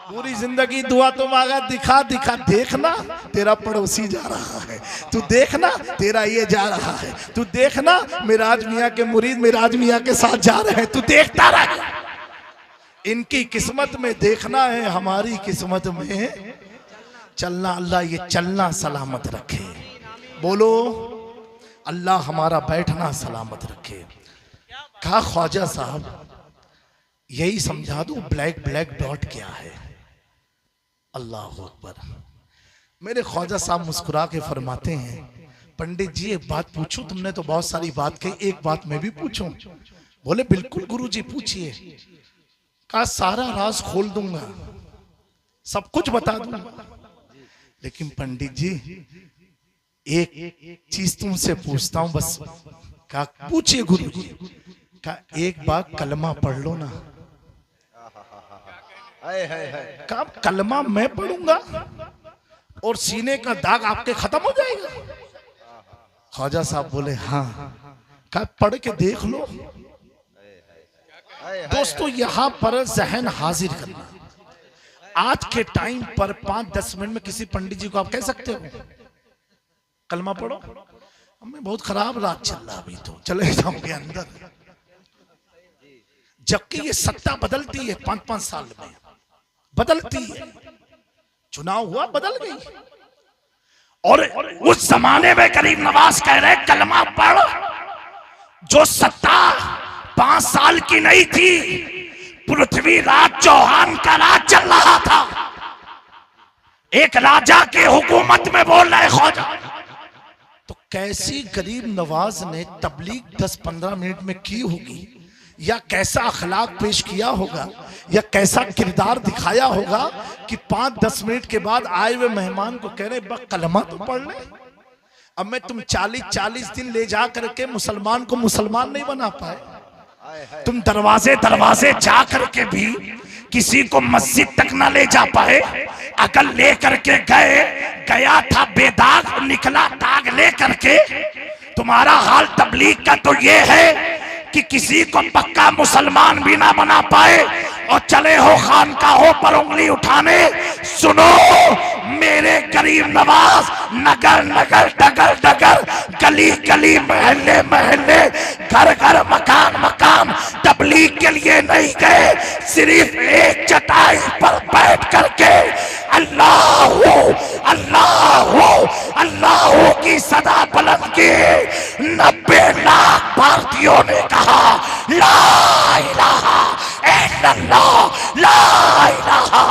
पूरी जिंदगी दुआ तो मांगा, दिखा दिखा। देखना तेरा पड़ोसी जा रहा है, तू देखना तेरा ये जा रहा है, तू देखना मिराज मियाँ के मुरीद मिराज मियाँ के साथ जा रहे हैं, तू देखता रह। इनकी किस्मत में देखना है, हमारी किस्मत में चलना। अल्लाह ये चलना सलामत रखे। बोलो अल्लाह हमारा बैठना सलामत रखे। कहा ख्वाजा साहब यही समझा दूं ब्लैक ब्लैक डॉट क्या है? अल्लाह अकबर। मेरे ख्वाजा साहब मुस्कुरा के फरमाते हैं, पंडित जी एक बात पूछूं? तुमने तो बहुत सारी बात कही, एक बात मैं भी पूछूं? बोले बिल्कुल गुरुजी पूछिए। कहा सारा राज खोल दूंगा, सब कुछ बता दूंगा, लेकिन पंडित जी एक चीज तुमसे पूछता हूं बस। कहा पूछिए गुरुजी। कहा एक बार कलमा पढ़ लो ना। कहा कलमा मैं पढ़ूंगा और सीने का दाग आपके खत्म हो जाएगा? ख्वाजा साहब बोले हाँ। कहा पढ़ के देख लो। दोस्तों यहां पर जहन हाजिर करना। आज के टाइम पर 5-10 मिनट में किसी पंडित जी को आप कह सकते हो कलमा पढ़ो? हमें बहुत खराब रात चल रहा, अभी तो चले जाओगे अंदर। जबकि ये सत्ता बदलती है 5-5 साल में, बदलती है। चुनाव हुआ बदल गई। और उस जमाने में गरीब नवाज कह रहे कलमा पढ़। जो सत्ता 5 साल की नहीं थी, पृथ्वीराज चौहान का राज चल रहा था। एक राजा के हुकूमत में बोल रहे ख्वाजा। तो कैसी गरीब नवाज ने तबलीग 10-15 मिनट में की होगी, या कैसा अखलाक पेश किया होगा, या कैसा किरदार दिखाया होगा कि 5-10 मिनट के बाद आए हुए मेहमान को कह रहे बस कलमा तो पढ़ ले। अब मैं तुम 40-40 दिन ले जा करके मुसलमान को मुसलमान नहीं बना पाए। तुम दरवाजे दरवाजे जा करके भी किसी को मस्जिद तक ना ले जा पाए। अगर ले करके गया था बेदाग, निकला दाग ले करके। तुम्हारा हाल तबलीग का तो ये है कि किसी को पक्का मुसलमान भी ना बना पाए और चले हो खानकाहों पर उंगली उठाने। सुनो मेरे गरीब नवाज, नगर नगर डगर डगर, गली गली, महल्ले महल्ले, घर घर, मकान मकान तबलीग के लिए नहीं गए। सिर्फ एक चटाई पर बैठ करके अल्लाह अल्लाह अल्लाह की सदा बुलंद की 90 लाख भारतीयों ने कहा ला इलाहा इल्लल्लाह, ला इलाहा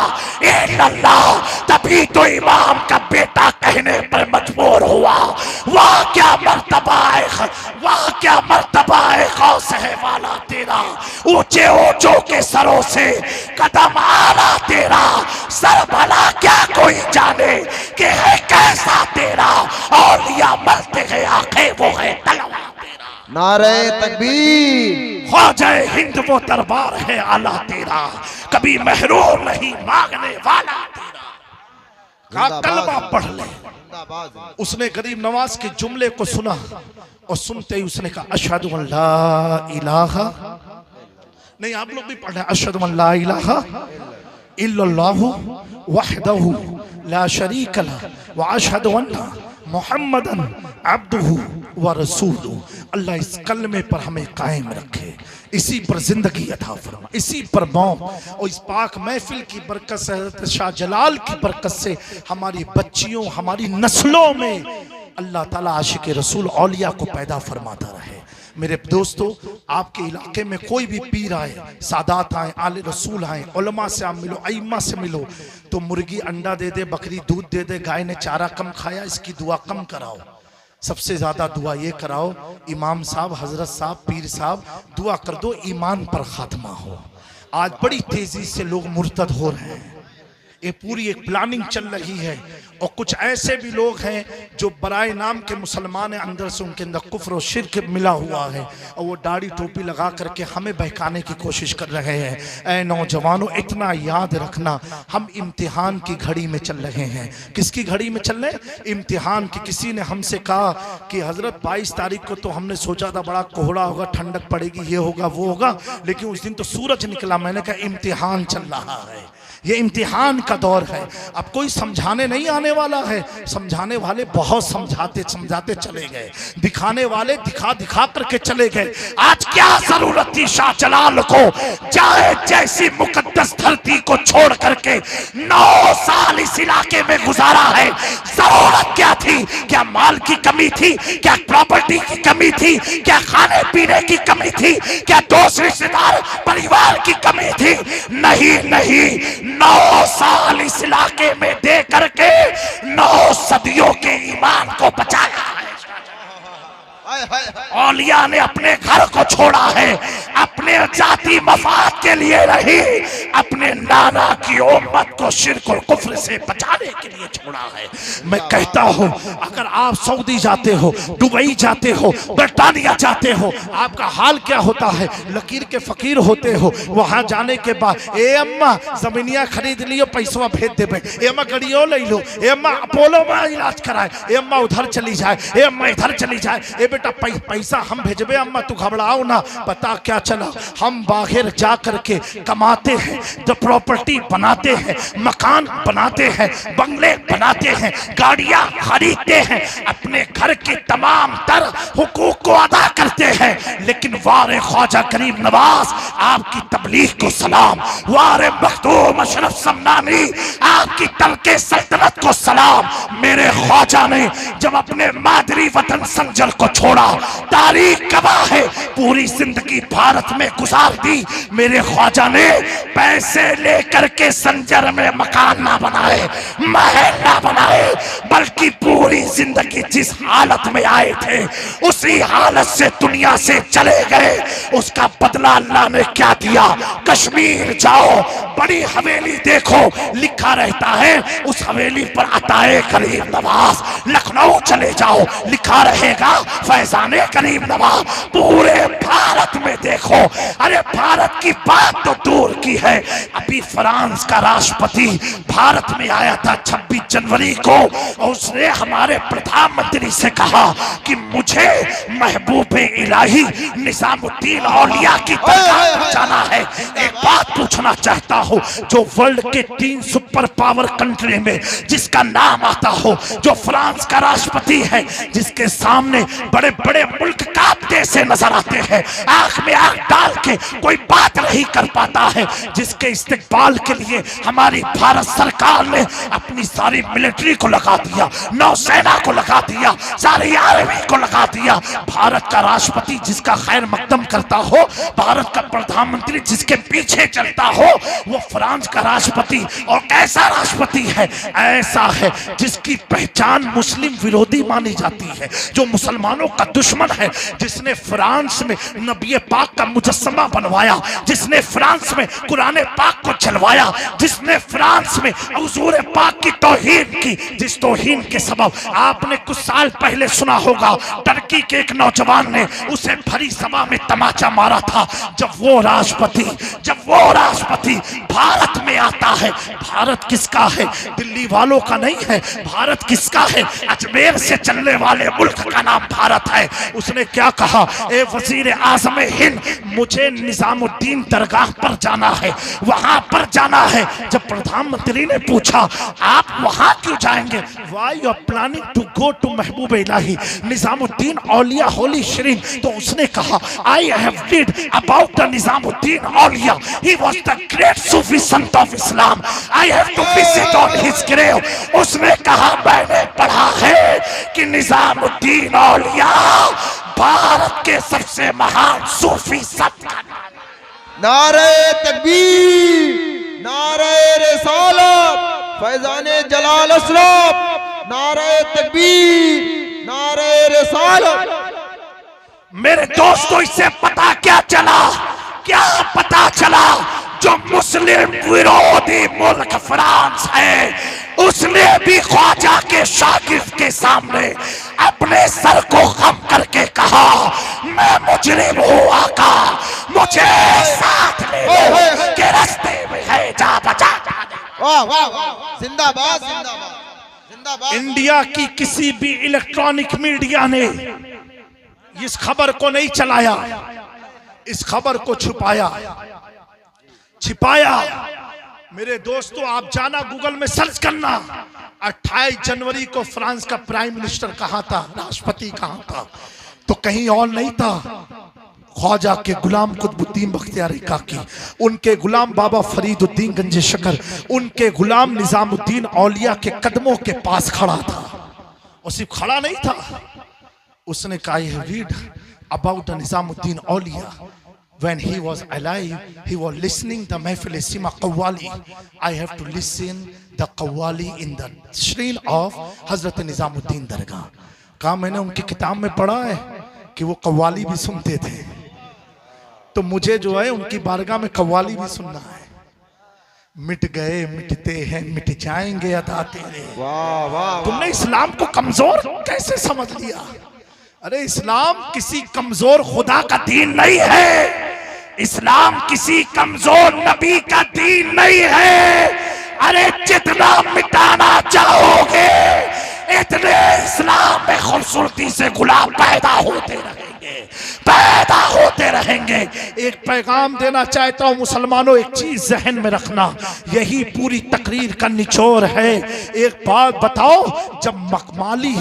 इल्लल्लाह। तभी तो इमाम का बेटा कहने पर मजबूर हुआ, वाह क्या मर्तबा है, वाह क्या मर्तबा है गौस है वाला तेरा। ऊंचे ऊंचों के सरों से कदम आला तेरा, सर भला क्या कोई जाने कि है कैसा तेरा। और लिया मरते गए आंखें वो है तलवार तेरा। नारे तकबीर। ख्वाजा हिंद वो दरबार है आला तेरा, कभी महरूम नहीं मांगने वाला तेरा। का कलमा पढ़ ले। उसने गरीब नवाज के जुमले को सुना और सुनते ही उसने कहा अशहदु अल्ला इलाहा, नहीं आप लोग भी पढ़ रहे, अशहदु अल्ला इलाहा इल्लल्लाहु वहदहु ला शरीक लह व अशहदु अन्ना मुहम्मदन अब्दुहु व रसूलुहु। अल्लाह इस कलमे पर हमें कायम रखे, इसी पर जिंदगी अता फरमा, इसी पर मौत। और इस पाक महफिल की बरकत से, हज़रत शाह जलाल की बरकत से हमारी बच्चियों, हमारी नस्लों में अल्लाह ताला आशिक रसूल औलिया को पैदा फरमाता रहे। मेरे दोस्तों, आपके इलाके में कोई भी पीर आए, सादात आए, आले रसूल आए, उलमा से आप मिलो, अइम्मा से मिलो, तो मुर्गी अंडा दे दे, बकरी दूध दे दे, गाय ने चारा कम खाया, इसकी दुआ कम कराओ। सबसे ज्यादा दुआ ये कराओ, इमाम साहब, हजरत साहब, पीर साहब, दुआ कर दो ईमान पर खात्मा हो। आज बड़ी तेजी से लोग मुर्तद हो रहे हैं, ये पूरी एक प्लानिंग चल रही है। और कुछ ऐसे भी लोग हैं जो बराए नाम के मुसलमान हैं, अंदर से उनके अंदर कुफ्र और शिर्क मिला हुआ है, और वो दाढ़ी टोपी लगा करके हमें बहकाने की कोशिश कर रहे हैं। ऐ नौजवानों, इतना याद रखना, हम इम्तिहान की घड़ी में चल रहे हैं। किसकी घड़ी में चल रहे हैं? इम्तिहान की। किसी ने हमसे कहा कि हजरत 22 तारीख को तो हमने सोचा था बड़ा कोहरा होगा, ठंडक पड़ेगी, ये होगा वो होगा, लेकिन उस दिन तो सूरज निकला। मैंने कहा इम्तिहान चल रहा है, ये इम्तिहान का दौर है। अब कोई समझाने नहीं आने वाला है, समझाने वाले बहुत समझाते समझाते चले गए, दिखाने वाले दिखा दिखा करके चले गए। आज क्या जरूरत थी शाह जलाल को जाए जैसी मुकद्दस धरती को छोड़ करके 9 साल इस इलाके में गुजारा है। जरूरत क्या थी? क्या माल की कमी थी? क्या प्रॉपर्टी की कमी थी? क्या खाने पीने की कमी थी? क्या दोस्त रिश्तेदार परिवार की कमी थी? नहीं नहीं, 9 साल इस इलाके में दे करके 9 सदियों के ईमान को बचाया है। औलिया ने अपने घर को छोड़ा है, अपने जाति मफाद के लिए नहीं, अपने नाना की उम्मत को शिर्क और कुफ्र से बचाने के लिए छोड़ा है। मैं कहता हूं, अगर आप सऊदी जाते हो, दुबई जाते हो, बर्तानिया जाते हो, आपका हाल क्या होता है? लकीर के फकीर होते हो, वहां जाने के बाद ए अम्मा जमीनिया खरीद लियो, पैसा भेज देबे, ए अम्मा गड़ियों ले लो, ए अम्मा अपोलो में इलाज कराए, ए अम्मा उधर चली जाए, ए अम्मा इधर चली जाए, ए बेटा पैसा हम भेजबे, अम्मा तू घबराओ ना। पता क्या चला, हम बाहर जा करके कमाते हैं, जो प्रॉपर्टी बनाते हैं, मकान बनाते हैं, बंगले बनाते हैं, गाड़ियां खरीदते हैं, अपने घर के तमाम तर हुकूक को अदा करते हैं। लेकिन वारे ख्वाजा गरीब नवाज, आपकी तबलीग को सलाम, वारे मखदूम अशरफ समनानी, आपकी तलके सल्तनत को सलाम। मेरे ख्वाजा ने जब अपने मादरी वतन संजर को छोड़ा, तारीख गवाह है, पूरी जिंदगी भारत में गुजार दी। मेरे ख्वाजा ने पैसे लेकर के संजर में मकान ना बनाए, महल ना बनाए, बल्कि पूरी जिंदगी जिस हालत में आए थे उसी हालत से दुनिया से चले गए। उसका बदला अल्लाह ने क्या दिया? कश्मीर जाओ, बड़ी हवेली देखो, लिखा रहता है उस हवेली पर अताए गरीब नवाज। लखनऊ चले जाओ, लिखा रहेगा फैजाने गरीब नवाज। पूरे भारत में देखो देखो, अरे भारत की बात तो दूर की है, अभी फ्रांस का राष्ट्रपति भारत में आया था 26 जनवरी को, और उसने हमारे प्रधानमंत्री से कहा कि मुझे महबूब इलाही निजामुद्दीन औलिया की दरगाह पर जाना है। एक बात पूछना चाहता हूं, जो वर्ल्ड के 3 सुपर पावर कंट्री में जिसका नाम आता हो, जो फ्रांस का राष्ट्रपति है, जिसके सामने बड़े बड़े मुल्क कांपते से नजर आते हैं, आंख में आंख डाल के कोई बात नहीं कर पाता है, जिसके इस्तेकबाल के लिए हमारी भारत सरकार ने अपनी सारी मिलिट्री को लगा दिया, नौसेना को लगा दिया, सारी आर्मी को लगा दिया। भारत का राष्ट्रपति जिसका खैर मकदम करता हो, भारत का प्रधानमंत्री जिसके पीछे चलता हो, वो फ्रांस का राष्ट्रपति और कैसा राष्ट्रपति है? ऐसा है जिसकी पहचान मुस्लिम विरोधी मानी जाती है, जो मुसलमानों का दुश्मन है, जिसने फ्रांस में नबी पाक का मुजस्समा बनवाया, जिसने फ्रांस में कुरान पाक को चलवाया, जिसने फ्रांस में हुजूर पाक की तौहीन की, जिस तौहीन के सबब आपने कुछ साल पहले सुना होगा, टर्की के एक नौजवान ने उसे भरी सभा में तमाचा मारा था। जब वो राष्ट्रपति भारत में आता है, भारत किसका है? दिल्ली वालों का नहीं है, भारत किसका है? अजमेर से चलने वाले मुल्क का नाम भारत है। उसने क्या कहा? ए वजीर आज़म हिंद, मुझे निजामुद्दीन दरगाह पर जाना है, वहां पर जाना है। जब प्रधानमंत्री ने पूछा आप वहां क्यों जाएंगे? Why you are planning to go to Mehboob Ilahi Nizamuddin Auliya holy shrine? तो उसने कहा I have read about the Nizamuddin Auliya, he was the great Sufi sant of Islam, I have to visit on his grave. उसने कहा मैंने पढ़ा है कि निजामुद्दीन औलिया भारत के सबसे महान सूफी संत का नारे तकबीर, नारे रिसालत, फैजाने जलाल अशरफ, नारे तकबीर, नारे रिसालत। मेरे दोस्तों, इससे पता क्या चला? जो मुस्लिम विरोधी मुल्क फ्रांस है, उसने भी ख्वाजा के शागिर्द के सामने अपने सर को खम करके कहा मैं मुजरिम हूँ आका, मुझे साथ ले लो के रास्ते में है, जा बचा। वाह वाह वाह, जिंदाबाद जिंदाबाद जिंदाबाद। इंडिया की किसी भी इलेक्ट्रॉनिक मीडिया ने इस खबर को नहीं चलाया, इस खबर को छिपाया। मेरे दोस्तों, आप जाना गूगल में सर्च करना, 28 जनवरी को फ्रांस का प्राइम मिनिस्टर कहां था, राष्ट्रपति कहां था? तो कहीं और नहीं था, ख्वाजा के गुलाम कुतुबुद्दीन बख्तियार काकी, उनके गुलाम बाबा फरीदुद्दीन गंजे शकर, उनके गुलाम निजामुद्दीन औलिया के कदमों के पास खड़ा था। और सिर्फ खड़ा नहीं था, उसने कहा I have read about the Nizamuddin Auliya. When he was alive, he was listening the Mahfil Sima Qawwali. I have to listen the Qawwali in the shrine of Hazrat Nizamuddin Dargah. कहा मैंने उनकी किताब में पढ़ा है कि वो कव्वाली भी सुनते थे, तो मुझे जो है उनकी बारगाह में कव्वाली भी सुनना है। मिट गए मिटते हैं मिट जाएंगे अदा तेरे। वाह वाह, तुमने इस्लाम को कमजोर कैसे समझ लिया? अरे इस्लाम किसी कमजोर खुदा का दीन नहीं है, इस्लाम किसी कमजोर नबी का दीन नहीं है। अरे जितना मिटाना चाहोगे इतने इस्लाम में खूबसूरती से गुलाब पैदा होते रहेंगे। एक पैगाम देना चाहता हूं मुसलमानों, एक चीज जहन में रखना, यही पूरी तकरीर का निचोड़ है। एक बात बताओ, जब माली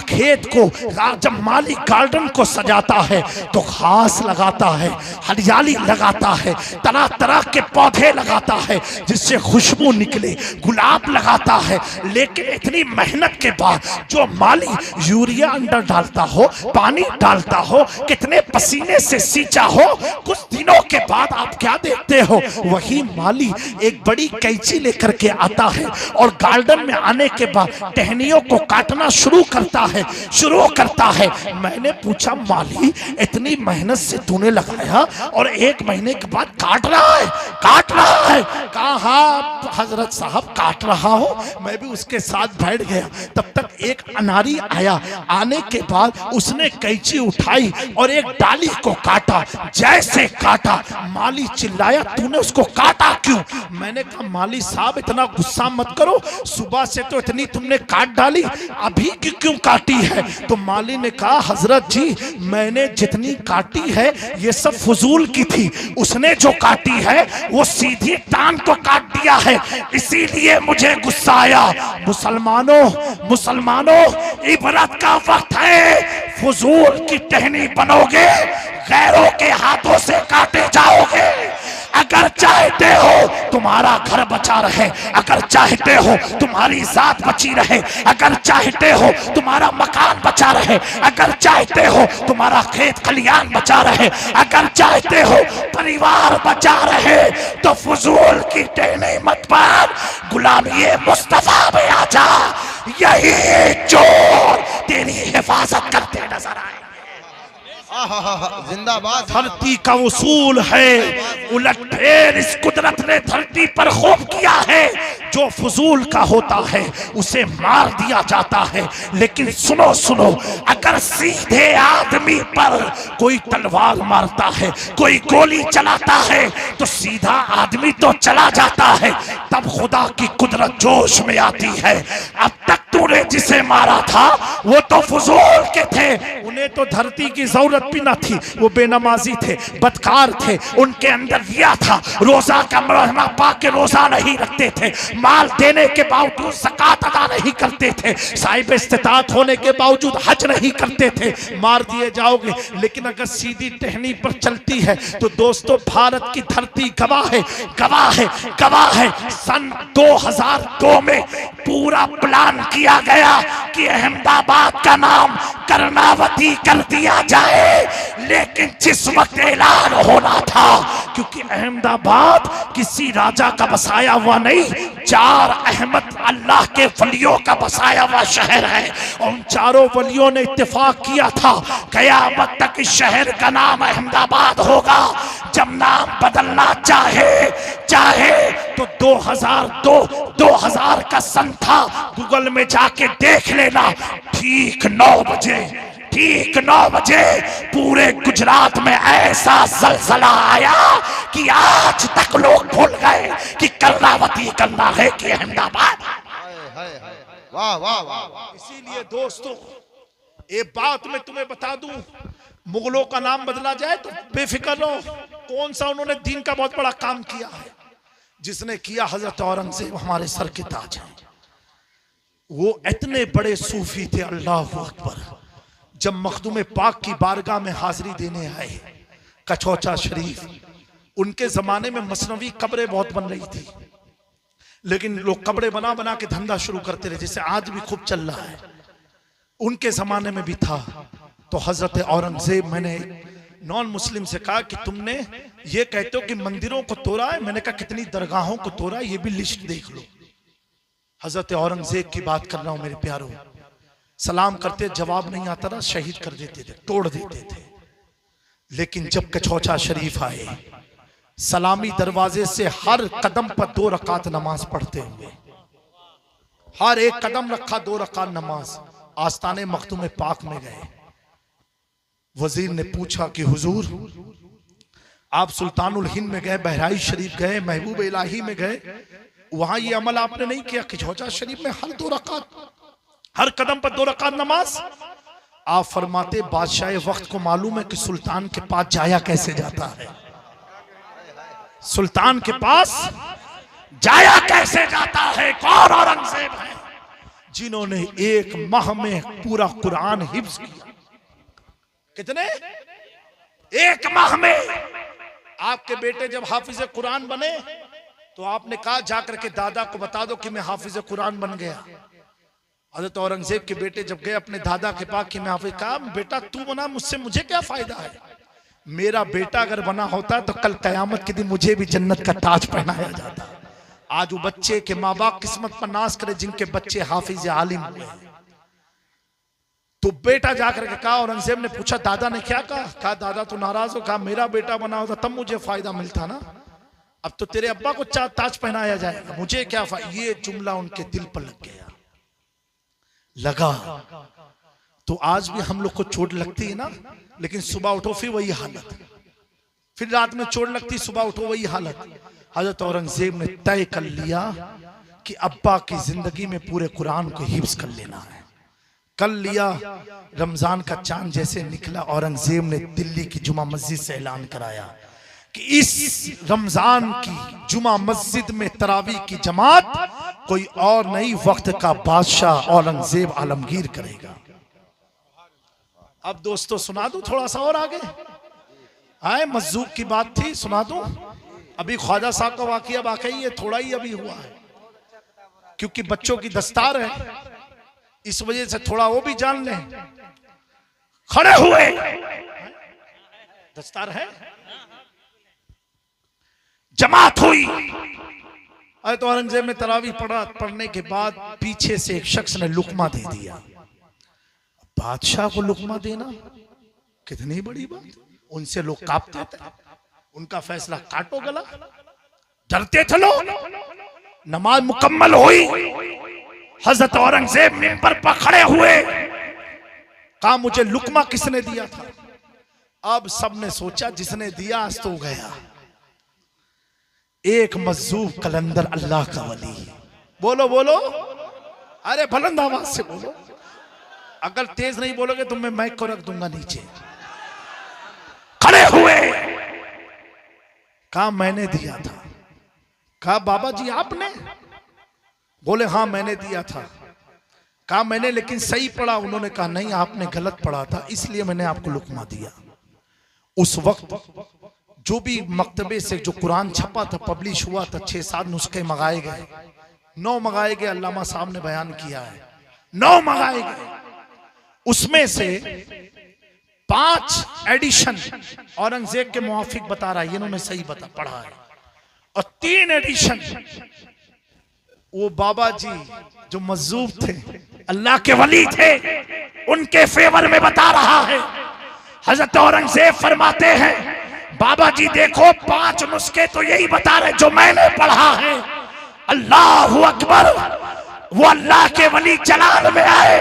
खेत को, जब माली गार्डन को सजाता है तो घास लगाता है, हरियाली लगाता है, तरह तरह के पौधे लगाता है जिससे खुशबू निकले, गुलाब लगाता है। लेकिन इतनी मेहनत के बाद जो माली यूरिया अंदर डालता हो, पानी डालता हो, कितने पसीने से सींचा हो, कुछ दिनों के बाद आप क्या देखते हो? वही माली एक बड़ी कैंची लेकर के आता है और गार्डन में आने के बाद टहनियों को काटना शुरू करता है। मैंने पूछा माली, इतनी मेहनत से तूने लगाया और एक महीने के बाद काट रहा है? कहा हजरत साहब काट रहा हो। मैं भी उसके साथ बैठ गया। तब तक एक अनारी आया, आने के बाद उसने कैंची उठाई और एक डाली को काटा। काटा, जैसे काटा। माली चिल्लाया, तूने उसको काटा क्यों? मैंने कहा माली साहब इतना गुस्सा मत करो, सुबह से तो इतनी तुमने काट डाली, अभी क्यों काटी है? तो माली ने कहा हजरत जी मैंने जितनी काटी है ये सब फजूल की थी, उसने जो काटी है वो सीधी टांग को काट दिया है, इसीलिए मुझे गुस्सा आया। मुसलमानों इबरत का वक्त है, फजूल की टहनी बनोगे, गैरों के हाथों से काटे जाओगे। अगर चाहते हो तुम्हारा घर बचा रहे, अगर चाहते हो तुम्हारी जात बची रहे, अगर चाहते हो तुम्हारा मकान बचा रहे, अगर चाहते हो तुम्हारा खेत खलियान बचा रहे, अगर चाहते हो परिवार बचा रहे, तो फजूल की टहनी मत बांध, गुलामी मुस्तफा में आ जा। यही चोर तेरी हिफाजत करते नजर आए। जिंदाबाद। धरती का उसूल है, उलटफेर इस कुदरत ने धरती पर खूब किया है। जो फजूल का होता है उसे मार दिया जाता है, लेकिन सुनो, अगर सीधे आदमी पर कोई तलवार मारता है, कोई गोली चलाता है, तो सीधा आदमी तो चला जाता है, तब खुदा की कुदरत जोश में आती है। अब तक तूने जिसे मारा था वो तो फजूल के थे, उन्हें तो धरती की जरूरत भी न थी, वो बेनमाजी थे, बदकार थे, उनके अंदर रिया था, रोजा का मरहमा पा के रोजा नहीं रखते थे, माल देने के बावजूद ज़कात अदा नहीं करते थे, साहिब इस्तिताअत होने के बावजूद हज नहीं करते थे, मार दिए जाओगे। लेकिन अगर सीधी टहनी पर चलती है तो दोस्तों भारत की धरती गवाह है। सन 2002 में पूरा प्लान किया गया कि अहमदाबाद का नाम कर्णावती कर दिया जाए, लेकिन जिस वक्त ऐलान होना था, क्योंकि अहमदाबाद किसी राजा का बसाया हुआ नहीं, 4 अहमद अल्लाह के वलियों का बसाया हुआ शहर है, और उन चारों वलियों ने इत्तेफाक किया था कयामत तक इस शहर का नाम अहमदाबाद होगा। जब नाम बदलना चाहे तो 2000 का सन था, गूगल में जाके देख लेना। ठीक 9 बजे पूरे गुजरात में ऐसा जलजला आया कि आज तक लोग भूल गए कि कर्णावती करना है कि अहमदाबाद। वाह वाह वाह। इसीलिए दोस्तों एक बात मैं तुम्हें बता दूं, मुगलों का नाम बदला जाए तो बेफिक्र रहो, कौन सा उन्होंने दीन का बहुत बड़ा काम किया है, जिसने किया हजरत औरंगजेब हमारे सर के ताज हैं। वो इतने बड़े सूफी थे, अल्लाह अकबर। जब मखदूम पाक की बारगाह में हाजिरी देने आए कचौचा शरीफ, उनके जमाने में मसनवी कब्रें बहुत बन रही थी, लेकिन लोग कब्रें बना बना के धंधा शुरू करते रहे, जैसे आज भी खूब चल रहा है। उनके जमाने में भी था। तो हजरत औरंगजेब, मैंने नॉन मुस्लिम से कहा कि तुमने ये कहते हो कि मंदिरों को तोड़ा है, मैंने कहा कितनी दरगाहों को तोड़ा, ये भी लिस्ट देख लो। हजरत औरंगजेब की बात कर रहा हूं मेरे प्यारों। सलाम करते जवाब नहीं आता था, शहीद कर देते थे, तोड़ देते थे। लेकिन जब कचौचा शरीफ आए, सलामी दरवाजे से हर कदम पर 2 रकात नमाज पढ़ते हुए, हर एक कदम रखा 2 रकात नमाज। आस्ताने मखदूम पाक में गए, वजीर ने पूछा कि हुजूर आप सुल्तानुल हिंद में गए, बहराइच शरीफ गए, महबूब इलाही में गए, वहां ये अमल आपने नहीं किया? कचौचा शरीफ में हर 2 रकात, हर कदम पर 2 रकात नमाज। आप फरमाते बादशाह वक्त को मालूम है कि सुल्तान के पास जाया कैसे जाता है, सुल्तान के पास जाया कैसे जाता है। कौन? औरंगजेब है, जिन्होंने 1 माह में पूरा कुरान हिफ्ज किया। कितने? 1 माह में। आपके बेटे जब हाफिज कुरान बने तो आपने कहा जाकर के दादा को बता दो कि मैं हाफिज कुरान बन गया। हजरत औरंगजेब के बेटे जब गए अपने दादा के पास कि मैं हाफिज, कहा बेटा तू बना, मुझसे मुझे क्या फायदा है, मेरा बेटा अगर बना होता तो कल कयामत के दिन मुझे भी जन्नत का ताज पहनाया जाता। आज वो बच्चे के माँ बाप किस्मत पर नाश करे जिनके बच्चे हाफिज आलिम हुए। तो बेटा जाकर के कहा, औरंगजेब ने पूछा दादा ने क्या कहा? कहा दादा तो नाराज हो। कहा मेरा बेटा बना होता तब मुझे फायदा मिलता ना, अब तो तेरे अब्बा को ताज पहनाया जाएगा, मुझे क्या फायदा। ये जुमला उनके दिल पर लगा। तो आज भी हम लोग को चोट लगती है ना, लेकिन सुबह उठो फिर वही हालत, फिर रात में चोट लगती, सुबह उठो वही हालत। हजरत औरंगजेब ने तय कर लिया कि अब्बा की जिंदगी में पूरे कुरान को हिफ्ज कर लेना है। कर लिया। रमजान का चांद जैसे निकला, औरंगजेब ने दिल्ली की जुमा मस्जिद से ऐलान कराया कि इस रमजान की जुमा मस्जिद में तरावी की जमात कोई और नहीं, वक्त का बादशाह औरंगजेब आलमगीर करेगा। अब दोस्तों सुना दूं थोड़ा सा और आगे आए, मजूक की बात थी, सुना दूं। अभी ख्वाजा साहब का वाकया वाकई ये थोड़ा ही अभी हुआ है, क्योंकि बच्चों की दस्तार है, इस वजह से थोड़ा वो भी जान लें। खड़े हुए, दस्तार है, जमात हुई। अरे तो औरंगजेब ने तरावी पढ़ने के बाद पीछे से एक शख्स ने लुकमा दे दिया। बादशाह को लुकमा देना कितनी बड़ी बात, उनसे लोग कांपते थे, उनका फैसला काटो गला, डरते थे लोग। नमाज मुकम्मल हुई, हजरत औरंगजेब मिंबर पर खड़े हुए, कहा मुझे लुकमा किसने दिया था। अब सबने सोचा जिसने दिया आज तो गया। एक मजूब कलंदर अल्लाह का वली, बोलो बोलो, अरे बुलंद आवाज से बोलो, अगर तेज नहीं बोलोगे तो मैं माइक को रख दूंगा नीचे। खड़े हुए, कहा मैंने दिया था। कहा बाबा जी आपने? बोले हाँ मैंने दिया था। कहा मैंने लेकिन सही पढ़ा? उन्होंने कहा नहीं आपने गलत पढ़ा था, इसलिए मैंने आपको लुकमा दिया। उस वक्त जो भी मकतबे से जो कुरान छपा था, पब्लिश हुआ था, 6-7 नुस्खे मंगाए गए, 9 मंगाए गए, अल्लामा साहब ने बयान किया है 9 मंगाए गए। उसमें से 5 एडिशन औरंगजेब के मुआफिक बता रहा है, इन्होंने सही पढ़ा है, और 3 एडिशन वो बाबा जी जो मजूब थे, अल्लाह के वली थे, उनके फेवर में बता रहा है। हजरत औरंगजेब फरमाते हैं बाबा जी देखो 5 नुस्खे तो यही बता रहे जो मैंने पढ़ा है। अल्लाह अकबर। वो अल्लाह के वली जलाल में आए,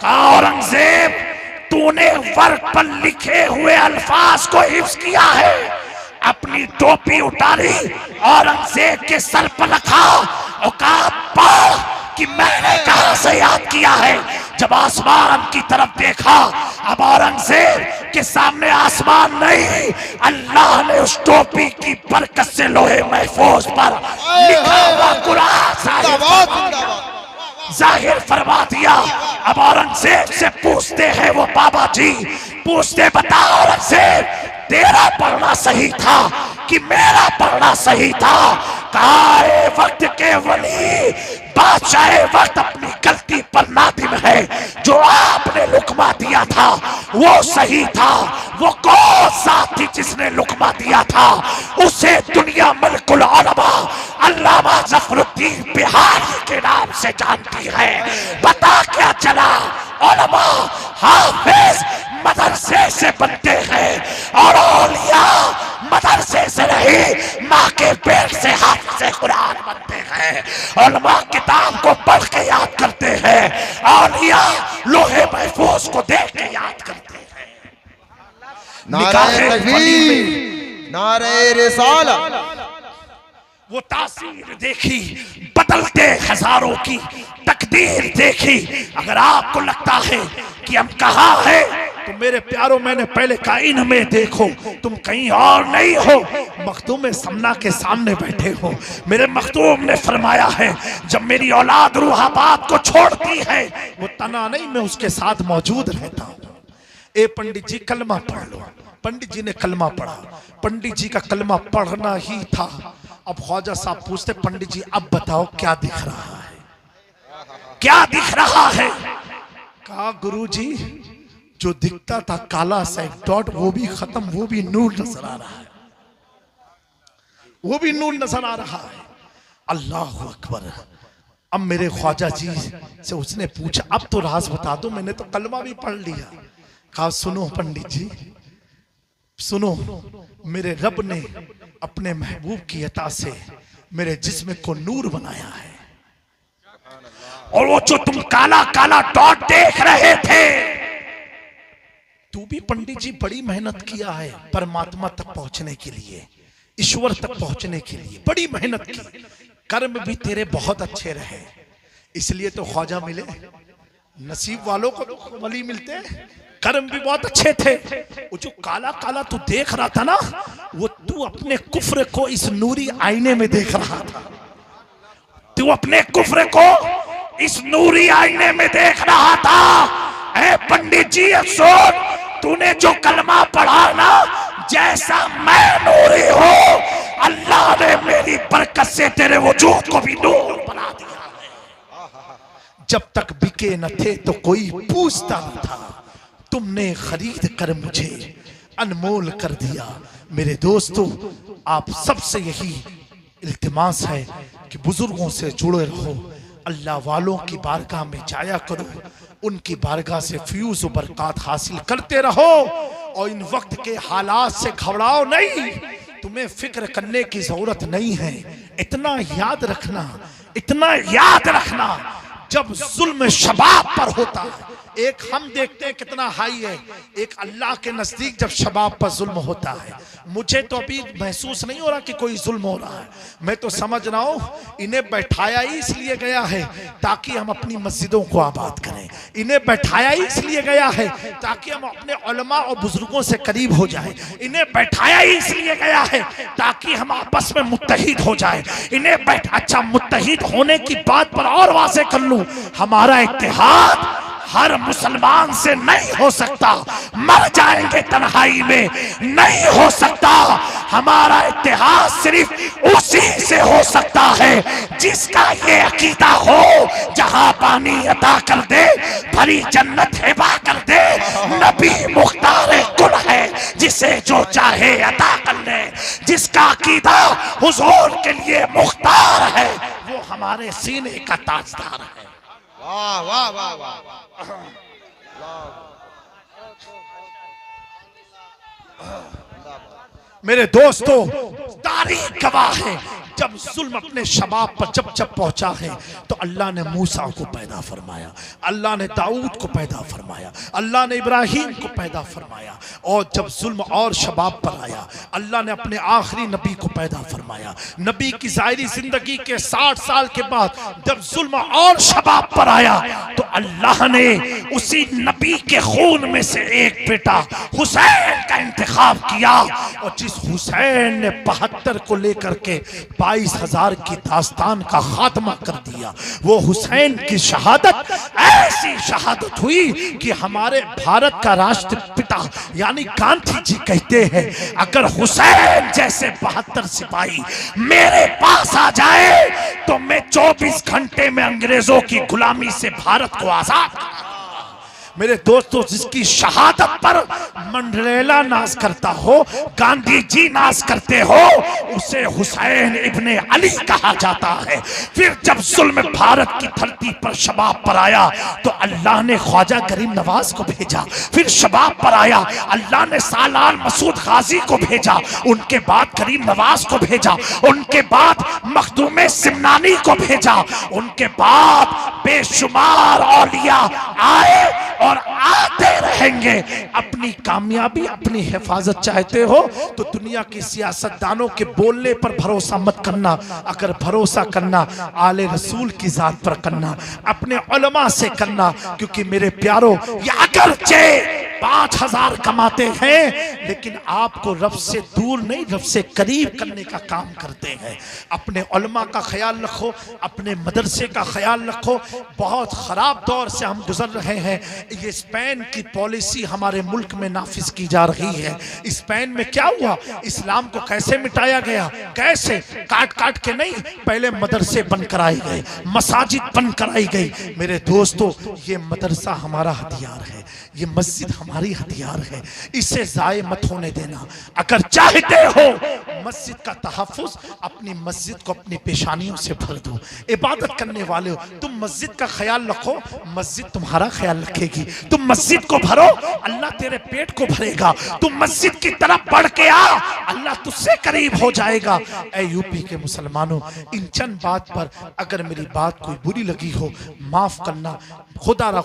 कहा औरंगजेब तूने वर्क पर लिखे हुए अल्फाज को हिफ्ज किया है। अपनी टोपी उतारी, औरंगजेब के सर पर रखा और कहा पढ़ कि मैंने कहां से याद किया है। जब आसमान की तरफ देखा, अब औरंगजेब के सामने आसमान नहीं, अल्लाह ने उस टोपी की बरकत से लोहे महफूज पर लिखा हुआ कुरान जाहिर फरमा दिया। अब औरंगजेब से पूछते हैं वो बाबा जी, पूछते बता औरंगजेब तेरा पढ़ना सही था कि मेरा पढ़ना सही था? कहा वक्त के वली बादशाह वक्त अपनी गलती पर नादिम है। जो आपने लुकमा दिया था वो सही था। वो कौन सा थी जिसने लुकमा दिया था? उसे दुनिया मलकुल उलमा अल्लामा जफरुद्दीन बिहारी के नाम से जानती है। बता क्या चला? उलमा हाफिज मदरसे से बनते हैं और औलिया मदरसे से नहीं, माँ के पेट से हाफिज़ कुरान बनते हैं। उलमा किताब को पढ़ के याद करते हैं, औलिया लोहे महफूज को देख के याद करते हैं। नारे तकबीर, नारे रिसालत। वो तासीर देखी, बदलते हजारों की तकदीर देखी। अगर आपको लगता है कि हम कहाँ हैं, तो मेरे प्यारों मैंने पहले कहा इनमें देखो, तुम कहीं और नहीं हो, मखदूम समना के सामने बैठे हो। मेरे मखदूम ने फरमाया है जब मेरी औलाद रूहाबाद को छोड़ती है, वो तना नहीं मैं उसके साथ मौजूद रहता हूँ। ए पंडित जी कलमा पढ़ लो। पंडित जी ने कलमा पढ़ा, पंडित जी का कलमा पढ़ना ही था। अब ख्वाजा साहब पूछते पंडित जी अब बताओ क्या दिख रहा है, क्या दिख रहा है? कहा गुरुजी जो दिखता था काला सा एक डॉट वो भी खत्म, वो भी नूर नजर आ रहा है, वो भी नूर नजर आ रहा है। अल्लाह अकबर। अब मेरे ख्वाजा जी से उसने पूछा अब तो राज बता दो, मैंने तो कलमा भी पढ़ लिया। कहा सुनो पंडित जी सुनो, मेरे रब ने अपने महबूब की अता से मेरे जिस्म को नूर बनाया है, और वो जो तुम काला काला डॉट देख रहे थे, तू भी पंडित जी बड़ी मेहनत किया है परमात्मा तक पहुंचने के लिए, ईश्वर तक पहुंचने के लिए बड़ी मेहनत की, कर्म भी तेरे बहुत अच्छे रहे, इसलिए तो ख्वाजा मिले। नसीब वालों को तो वली मिलते हैं, कर्म भी बहुत अच्छे थे। वो जो काला काला तू देख रहा था ना, वो तू अपने कुफ्र को इस नूरी आईने में देख रहा था। तू अपने कुफ्र को इस नूरी आईने में देख रहा था। ऐ पंडित जी अफसोस, तूने जो कलमा पढ़ा ना, जैसा मैं नूरी हूं, अल्लाह ने मेरी बरकत से तेरे वजूद को भी नूर बना दिया है। जब तक बिके न थे तो कोई पूछता न था, तुमने खरीद कर मुझे अनमोल कर दिया। मेरे दोस्तों, आप सबसे यही इल्तिमास है कि बुजुर्गों से जुड़े रहो, अल्लाह वालों की बारगाह में जाया करो, उनकी बारगाह से फ्यूज व बरकत हासिल करते रहो, और इन वक्त के हालात से घबराओ नहीं। तुम्हें फिक्र करने की जरूरत नहीं है। इतना याद रखना, इतना याद रखना, जब जुल्म शबाब पर होता है, एक हम देखते हैं कितना हाई है, एक अल्लाह के नजदीक जब शबाब पर जुल्म होता है, मुझे तो अभी महसूस नहीं हो रहा कि कोई जुल्म हो रहा है। मैं तो समझ रहा हूं इन्हें बैठाया ही इसलिए गया है ताकि हम अपनी मस्जिदों को आबाद करें। इन्हें बैठाया ही इसलिए गया है ताकि हम अपने उलमा और बुजुर्गों से करीब हो जाए। इन्हें बैठाया ही इसलिए गया है ताकि हम आपस में मुत्तहिद हो जाए। इन्हें अच्छा, मुत्तहिद होने की बात पर और वाज़ेह कर लूं, हमारा इत्तेहाद हर मुसलमान से नहीं हो सकता, मर जाएंगे तन्हाई में, नहीं हो सकता। हमारा इत्तेहाद सिर्फ उसी से हो सकता है जिसका ये अकीदा हो, जहां पानी अता कर दे, भरी जन्नत हिबा कर दे, नबी मुख्तार कुल है, जिसे जो चाहे अता कर ले, जिसका अकीदा हुजूर के लिए मुख्तार है, वो हमारे सीने का ताजदार है। वाह वाह वाह वाह मेरे दोस्तों, तारीख गवाह है, जब जुल्म अपने शबाब पर जब पहुंचा है तो अल्लाह ने मूसा को पैदा फरमाया, अल्लाह ने दाऊद को पैदा फरमाया, अल्लाह ने इब्राहिम को पैदा फरमाया, और जब जुल्म और शबाब पर आया, अल्लाह ने अपने आखिरी नबी को पैदा फरमाया। नबी की ज़ाहिरी जिंदगी के 60 साल के बाद जब जुल्म और शबाब पर आया तो अल्लाह ने उसी नबी के खून में से एक बेटा हुसैन का इंतखाब किया, और जिस हुसैन ने 72 को लेकर के 22,000 की दास्तान का खात्मा कर दिया, वो हुसैन की शहादत ऐसी शहादत हुई कि हमारे भारत का राष्ट्रपिता यानी गांधी जी कहते हैं, अगर हुसैन जैसे 72 सिपाही मेरे पास आ जाए तो मैं 24 घंटे में अंग्रेजों की गुलामी से भारत को आजाद कर दूंगा। मेरे दोस्तों, जिसकी शहादत पर मंडेला नाज करता हो, गांधी जी नाज करते हो, उसे हुसैन इब्ने अली कहा जाता है। फिर जब जुल्म भारत की धरती पर शबाब पर आया तो अल्लाह ने ख्वाजा गरीब नवाज को भेजा, फिर शबाब पर आया अल्लाह ने सालार मसूद गाजी को भेजा, उनके बाद गरीब नवाज को भेजा, उनके बाद मखदूम सिमनानी को भेजा, उनके बाद बेशुमार औलिया आए और आते रहेंगे। अपनी कामयाबी, अपनी हिफाजत चाहते हो तो दुनिया की सियासतदानों के बोलने पर भरोसा मत करना, अगर भरोसा करना आले रसूल की जात पर करना, अपने उलमा से करना, क्योंकि मेरे प्यारो, ये अगरचे 5,000 कमाते हैं लेकिन आपको रब से दूर नहीं, रब से करीब करने का काम करते हैं। अपने उलमा का ख्याल रखो, अपने मदरसे का ख्याल रखो। बहुत खराब दौर से हम गुजर रहे हैं। ये स्पेन की पॉलिसी हमारे मुल्क में नाफिज की जा रही है। स्पेन में क्या हुआ, इस्लाम को कैसे मिटाया गया, कैसे काट काट के नहीं, पहले मदरसे बंद कराए गए, मसाजिद बंद कराई गई। मेरे दोस्तों, ये मदरसा हमारा हथियार है, ये मस्जिद हमारी हथियार है, इसे जाए मत होने देना। अगर चाहते हो मस्जिद का तहफ़्फ़ुज़, अपनी मस्जिद को अपनी पेशानियों से भर दो। इबादत करने वाले हो, तुम मस्जिद का ख्याल रखो, मस्जिद तुम्हारा ख्याल रखेगी। तुम मस्जिद को भरो, अल्लाह तेरे पेट को भरेगा। तुम मस्जिद की तरफ बढ़ के आ, अल्लाह तुझसे करीब हो जाएगा। ऐ यूपी के मुसलमानों, इन चंद बात पर अगर मेरी बात कोई बुरी लगी हो, माफ करना। खुदा रा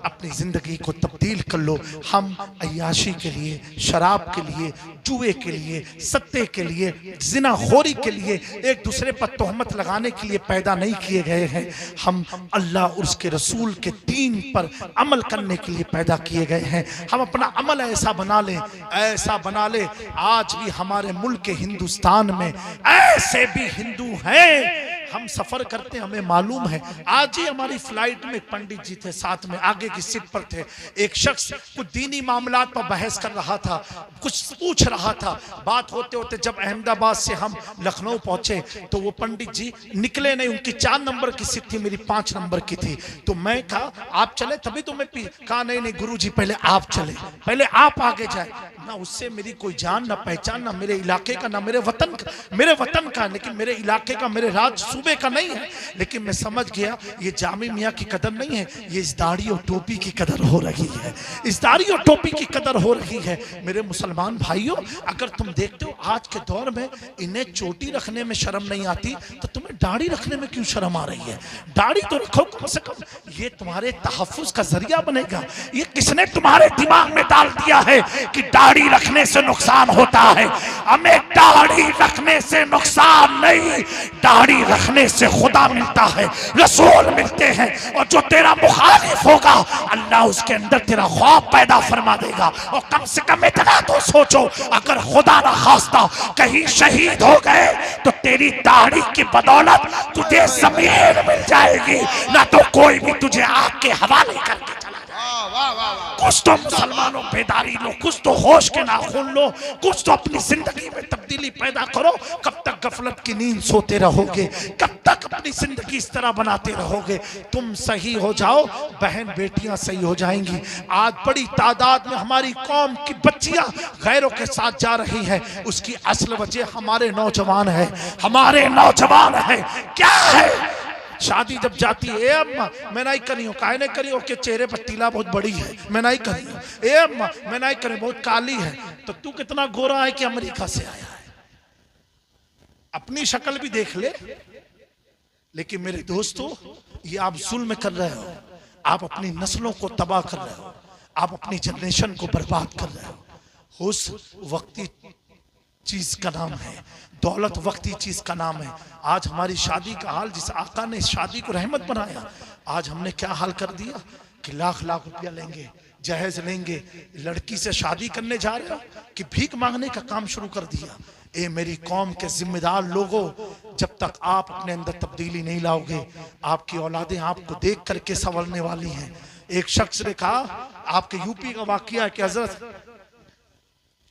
अपनी जिंदगी को तब्दील कर लो। हम अय्याशी के लिए, शराब के लिए, जुए के लिए, सत्ते के लिए, जिनाखोरी के लिए, एक दूसरे पर तोहमत लगाने के लिए पैदा नहीं किए गए हैं। हम अल्लाह और उसके रसूल के दीन पर अमल करने के लिए पैदा किए गए हैं। हम अपना अमल ऐसा बना लें, ऐसा बना ले। आज भी हमारे मुल्क हिंदुस्तान में ऐसे भी हिंदू हैं, हम सफर करते हैं, हमें मालूम है। आज ही हमारी फ्लाइट में एक पंडित जी थे, साथ में आगे की सीट पर थे। एक शख्स कुछ दीनी मामलात पर बहस कर रहा था, कुछ पूछ रहा था। बात होते होते जब अहमदाबाद से हम लखनऊ पहुंचे तो वो पंडित जी निकले नहीं। उनकी 4 नंबर की सीट थी, मेरी 5 नंबर की थी। तो मैं कहा आप चले तभी तो मैं कहा नहीं गुरुजी पहले आप चले, पहले आप आगे जाए ना। उससे मेरी कोई जान ना पहचान, ना मेरे इलाके का, ना मेरे वतन का, लेकिन मेरे इलाके का, मेरे राज्य सूबे का नहीं है। लेकिन मैं समझ गया ये जामी मियाँ की कदर नहीं है, ये इस दाढ़ी और टोपी की कदर हो रही है, इस दाढ़ी और टोपी की कदर हो रही है। मेरे मुसलमान भाइयों, अगर तुम देखते हो आज के दौर में इन्हें चोटी रखने में शर्म नहीं आती तो तुम्हें दाढ़ी रखने में क्यों शर्म आ रही है? दाढ़ी तो रखो कम से कम, ये तुम्हारे तहफ्फुज का जरिया बनेगा। ये किसने तुम्हारे दिमाग में डाल दिया है कि दाढ़ी रखने से नुकसान होता है? हमें दाढ़ी रखने से नुकसान नहीं, दाढ़ी रखने से खुदा मिलता है, रसूल मिलते हैं। और जो तेरा मुखालिफ होगा अल्लाह उसके अंदर तेरा खौफ पैदा फरमा देगा। और कम से कम इतना तो सोचो, अगर खुदा ना खास्ता कहीं शहीद हो गए तो तेरी दाढ़ी की बदौलत तुझे जमीन मिल जाएगी, ना तो कोई भी तुझे आग के हवाले करके चला जाएगा। कुछ तो मुसलमानों बेदारी लो, कुछ तो होश के नाखून लो, कुछ तो अपनी जिंदगी में तब्दीली पैदा करो। कब तक गफलत की नींद सोते रहोगे? कब तक अपनी जिंदगी इस तरह बनाते रहोगे? तुम सही हो जाओ, बहन बेटियां सही हो जाएंगी। आज बड़ी तादाद में हमारी कौम की बच्चियां गैरों के साथ जा रही है, उसकी असल वजह हमारे नौजवान है, हमारे नौजवान है। क्या है? शादी जब जाती है, ए अम्मा मैं नहीं करी हूँ, काहे नहीं करी हो के चेहरे पर तिला बहुत बड़ी है, मैं नहीं करी हूँ। ए अम्मा मैं नहीं करी, बहुत काली है। तो तू कितना गोरा है कि अमेरिका से आया है? अपनी शक्ल भी देख ले। लेकिन मेरे दोस्तों, ये आप जुल्म कर रहे हो, आप अपनी नस्लों को तबाह कर रहे हो, आप अपनी जनरेशन को बर्बाद कर रहे हो। उस वक्ती चीज का नाम है, दौलत वक्ती चीज का नाम है। आज हमारी शादी का हाल, जिस आका ने शादी को रहमत बनाया, आज हमने क्या हाल कर दिया कि लाख लाख रुपया लेंगे, जहेज लेंगे, लड़की से शादी करने जा रहे हो कि भीख मांगने का काम शुरू कर दिया। ए मेरी कौम के जिम्मेदार लोगों, जब तक आप अपने अंदर तब्दीली नहीं लाओगे, आपकी औलादें आपको देख करके संवरने वाली हैं। एक शख्स ने कहा, आपके यूपी का वाकया है कि हजरत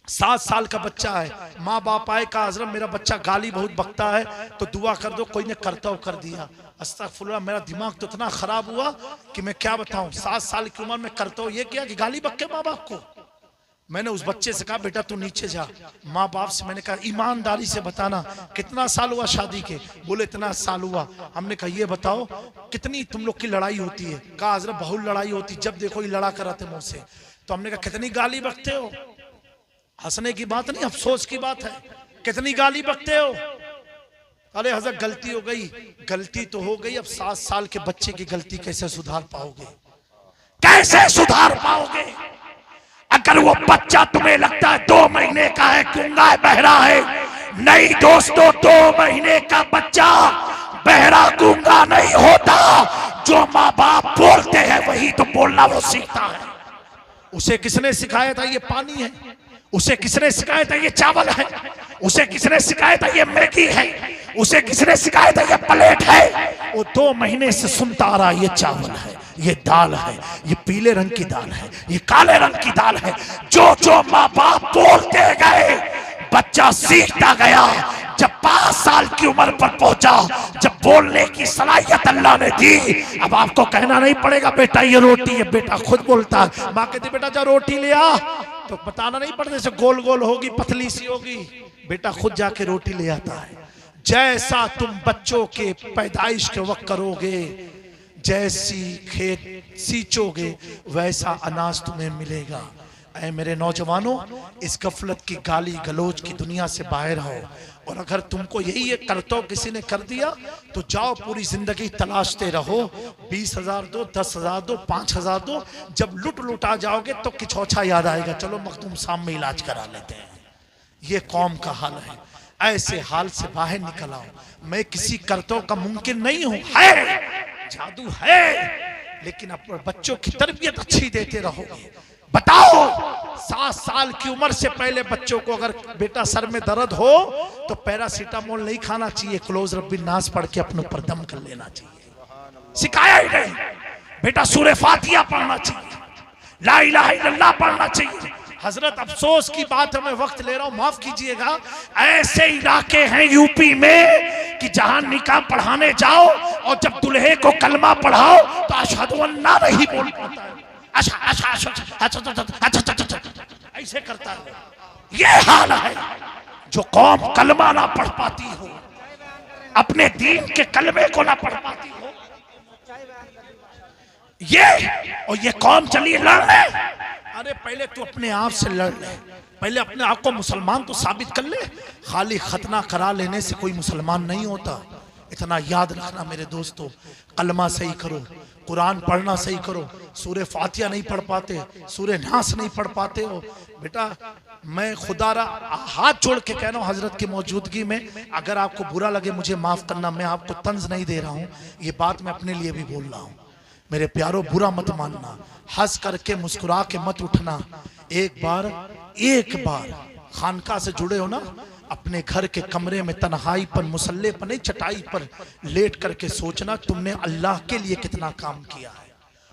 7 साल का बच्चा है, माँ बाप आए, कहा हजरत मेरा बच्चा गाली बहुत बकता है तो दुआ कर दो। कोई ने करतव कर दिया। अस्तगफुरुल्लाह, मेरा दिमाग तो इतना खराब हुआ कि मैं क्या बताऊं। 7 साल की उम्र में करतव ये किया कि गाली बक के माँ बाप को। मैंने उस बच्चे से कहा बेटा तू नीचे जा। माँ बाप से मैंने कहा ईमानदारी से बताना कितना साल हुआ शादी के? बोले इतना साल हुआ। हमने कहा ये बताओ कितनी तुम लोग की लड़ाई होती है? कहा हजरत बहुत लड़ाई होती, जब देखो ये लड़ा कर आते मुझसे। तो हमने कहा कितनी गाली बकते हो? हंसने की बात नहीं, अफसोस की बात है। कितनी गाली बकते हो? अरे हजरत गलती हो गई। गलती तो हो गई, अब 7 साल के बच्चे की गलती कैसे सुधार पाओगे? कैसे सुधार पाओगे? अगर वो बच्चा तुम्हें लगता है 2 महीने का है, गूंगा है, बहरा है, नहीं दोस्तों, 2 महीने का बच्चा बहरा गूंगा नहीं होता। जो माँ बाप बोलते हैं वही तो बोलना वो सीखता है। उसे किसने सिखाया था ये पानी है? उसे किसने सिखाया था ये चावल है? उसे किसने सिखाया था ये मैगी है? उसे किसने सिखाया था ये प्लेट है? वो 2 महीने से सुनता आ रहा ये चावल है, ये दाल है, ये पीले रंग की दाल है, ये काले रंग की दाल है। जो जो माँ बाप बोलते गए बच्चा सीखता गया। जब 5 साल की उम्र पर पहुंचा, जब बोलने की सलाहियत अल्लाह ने दी, अब आपको कहना नहीं पड़ेगा बेटा ये रोटी है, बेटा खुद बोलता है। माँ कहती बेटा जा रोटी ले आ, तो बताना नहीं पड़ता जैसे गोल गोल होगी, पतली सी होगी, बेटा खुद जाके रोटी ले आता है। जैसा तुम बच्चों के पैदाइश के वक्त करोगे, जैसी खेत सींचोगे, वैसा अनाज तुम्हें मिलेगा। ऐ मेरे नौजवानों, इस गफलत की गाली गलोच की दुनिया से बाहर आओ, और अगर तुमको यही एक करतब किसी ने कर दिया तो जाओ पूरी जिंदगी तलाशते रहो। 20,000 दो, 10,000 दो, 5,000 दो, जब लुट लुटा जाओगे तो किचौछा याद आएगा, चलो मखदूम साहब में इलाज करा लेते हैं। ये कौम का हाल है, ऐसे हाल से बाहर निकल आओ। मैं किसी करतब का मुमकिन नहीं हूं, है जादू है, लेकिन अपने बच्चों की तरबियत अच्छी देते रहोगे। बताओ 7 साल की उम्र से पहले बच्चों को अगर बेटा सर में दर्द हो तो पैरासीटामोल नहीं खाना चाहिए, क्लोज रब्बी नास पढ़ के अपने ऊपर दम कर लेना चाहिए। सिखाया ही नहीं। बेटा सूरह फातिहा पढ़ना चाहिए, ला इलाहा इल्लल्लाह पढ़ना चाहिए। हजरत अफसोस की बात है, मैं वक्त ले रहा हूं, माफ कीजिएगा। ऐसे इलाके हैं यूपी में कि जहां निकाह पढ़ाने जाओ और जब दुल्हे को कलमा पढ़ाओ तो अशहदु अन्ना नहीं बोल पाता है, अच्छा अच्छा अच्छा ऐसे करता है। ये हाल है। जो कौम कलमा ना पढ़ पाती हो, अपने दीन के कलमे को ना पढ़ पाती हो, ये कौम चली लड़ने। अरे पहले तू अपने आप से लड़ ले, पहले अपने आप को मुसलमान तो साबित कर ले। खाली खतना करा लेने से कोई मुसलमान नहीं होता। इतना याद रखना मेरे दोस्तों, कलमा सही करो, कुरान पढ़ना सही करो। सूरह फातिहा नहीं पढ़ पाते, सूरह नास नहीं पढ़ पाते हो बेटा, मैं खुदारा हाथ जोड़ के कह रहा हूँ हजरत की मौजूदगी में, अगर आपको बुरा लगे मुझे माफ करना, मैं आपको तंज नहीं दे रहा हूँ, ये बात मैं अपने लिए भी बोल रहा हूँ। मेरे प्यारो बुरा मत मानना, हंस करके मुस्कुरा के मत उठना। एक बार खानका से जुड़े हो ना, अपने घर के कमरे में तन्हाई पर, मुसल्ले पर नहीं चटाई पर लेट करके सोचना तुमने अल्लाह के लिए कितना काम किया है,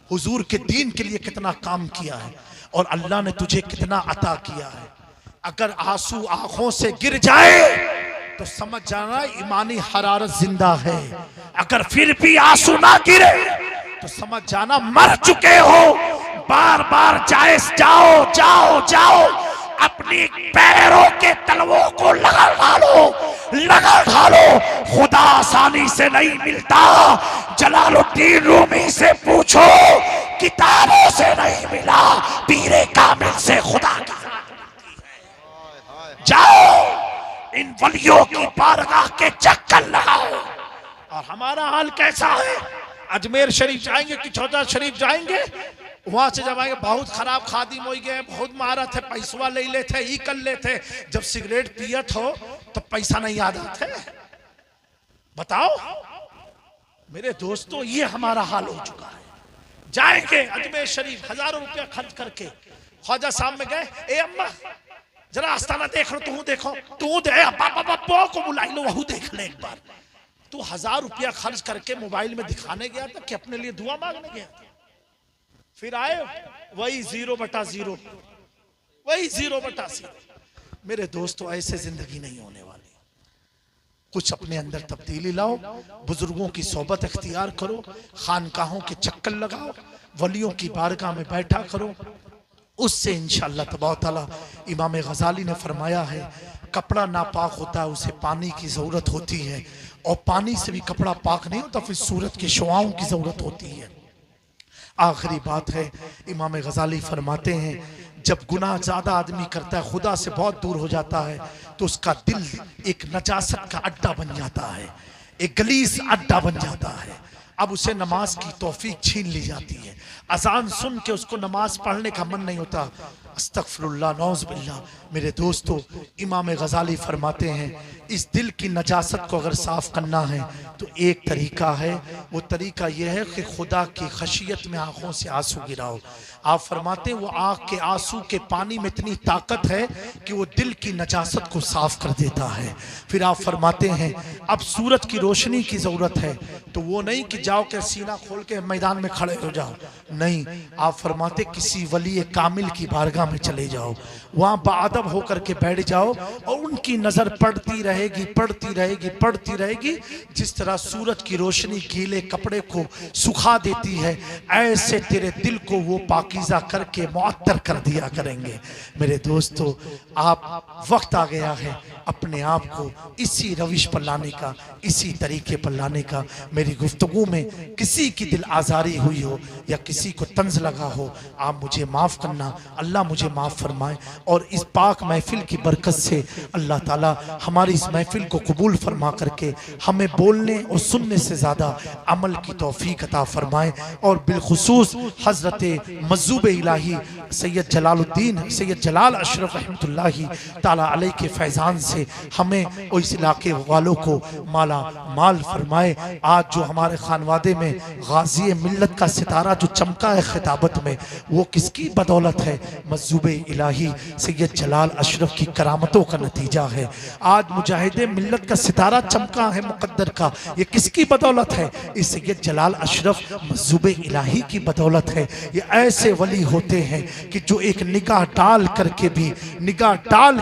हुजूर के दीन के लिए कितना काम किया है, और अल्लाह ने तुझे कितना अता किया है। अगर आंसू आंखों से गिर जाए तो समझ जाना ईमानी हरारत जिंदा है। अगर फिर भी आंसू ना गिरे तो समझ जाना मर चुके हो। बार बार जाओ अपनी पैरों के तलवों को लगा ढालो। खुदा आसानी से नहीं मिलता। जलालुद्दीन रूमी से पूछो, किताबों से नहीं मिला, पीरे कामिल से खुदा की जाओ, इन वलियों की बारगाह के चक्कर लगाओ। और हमारा हाल कैसा है? अजमेर शरीफ जाएंगे कि चौधा शरीफ जाएंगे, वहां से जब आएंगे बहुत खराब खादिम हो गए, बहुत मारा थे, पैसवा ले लेते, ई कर लेते। जब सिगरेट पियत हो तो पैसा नहीं याद आते। बताओ मेरे दोस्तों, ये हमारा हाल हो चुका है। जाएंगे अजमेर शरीफ हजारों रुपया खर्च करके, ख्वाजा साहब में गए, ए अम्मा जरा आस्थाना देख लो, तू देखो, तू दे बाबा को बुलाई लो, वहू देख ले एक बार। तू 1000 रुपया खर्च करके मोबाइल में दिखाने गया था कि अपने लिए दुआ मांगने गया था? फिर आए वही 0/0, वही 0/0। मेरे दोस्तों ऐसे जिंदगी नहीं होने वाली। कुछ अपने अंदर तब्दीली लाओ, बुजुर्गों की सोबत इख्तियार करो, खानकाहों के चक्कर लगाओ, वलियों की बारगाह में बैठा करो। उससे इंशाअल्लाह तबारक तआला, इमाम गजाली ने फरमाया है, कपड़ा नापाक होता है उसे पानी की जरूरत होती है, और पानी से भी कपड़ा पाक नहीं होता, फिर सूरत की शुआओं की जरूरत होती है। आखिरी बात है, इमाम गजाली फरमाते हैं, जब गुनाह ज्यादा आदमी करता है, खुदा से बहुत दूर हो जाता है, तो उसका दिल एक नजासत का अड्डा बन जाता है, एक गलीस अड्डा बन जाता है। अब उसे नमाज की तौफीक छीन ली जाती है। अजान सुन के उसको नमाज पढ़ने का मन नहीं होता। अस्तगफिरुल्लाह, नौज़ बिल्लाह। मेरे दोस्तों, इमाम गजाली फरमाते हैं, इस दिल की नजासत को अगर साफ करना है तो एक तरीका है, वो तरीका यह है कि खुदा की खशियत में आंखों से आंसू गिराओ। आप फरमाते हैं वो आंख के आंसू के पानी में इतनी ताकत है कि वो दिल की नजासत को साफ कर देता है। फिर आप फरमाते हैं अब सूरज की रोशनी की जरूरत है, तो वो नहीं कि जाओ के सीना खोल के मैदान में खड़े हो जाओ, नहीं। आप फरमाते किसी वली कामिल की बारगाह में चले जाओ, वहां बाअदब होकर के बैठ जाओ, और उनकी नजर पड़ती रहेगी, पड़ती रहेगी, पड़ती रहेगी। जिस तरह सूरज की रोशनी गीले कपड़े को सुखा देती है, ऐसे तेरे दिल को वो पाकीज़ा करके मुअत्तर कर दिया करेंगे। मेरे दोस्तों, आप वक्त आ गया है अपने आप को इसी रविश पर लाने का, इसी तरीके पर लाने का। मेरी गुफ्तगू में किसी की दिल आज़ारी हुई हो या किसी को तंज लगा हो, आप मुझे माफ़ करना, अल्लाह मुझे माफ़ फरमाए। और इस पाक महफिल की बरकत से अल्लाह ताला हमारी इस महफिल को कबूल फरमा करके हमें बोलने और सुनने से ज़्यादा अमल की तौफीक अता फरमाए। और बिलखुसूस हज़रत मज़्ज़ूब इलाही सैयद जलालुद्दीन सैयद जलाल अशरफ रहमतुल्लाहि ताला अलैह के फैज़ान से हमें और इस इलाके वालों को माला माल फरमाए। आज जो हमारे खानवादे में गाजी मिल्लत का सितारा जो चमका है खिताबत में, वो किसकी बदौलत है? मज़्ज़ूब इलाही सैयद जलाल अशरफ की करामतों का नतीजा है। आज मुजाहिदे मिल्लत का सितारा चमका है मुक़द्दर का, ये किसकी बदौलत है? इस सैयद जलाल अशरफ मज़्ज़ूब इलाही की बदौलत है। ये ऐसे वली होते हैं कि जो एक निगाह डाल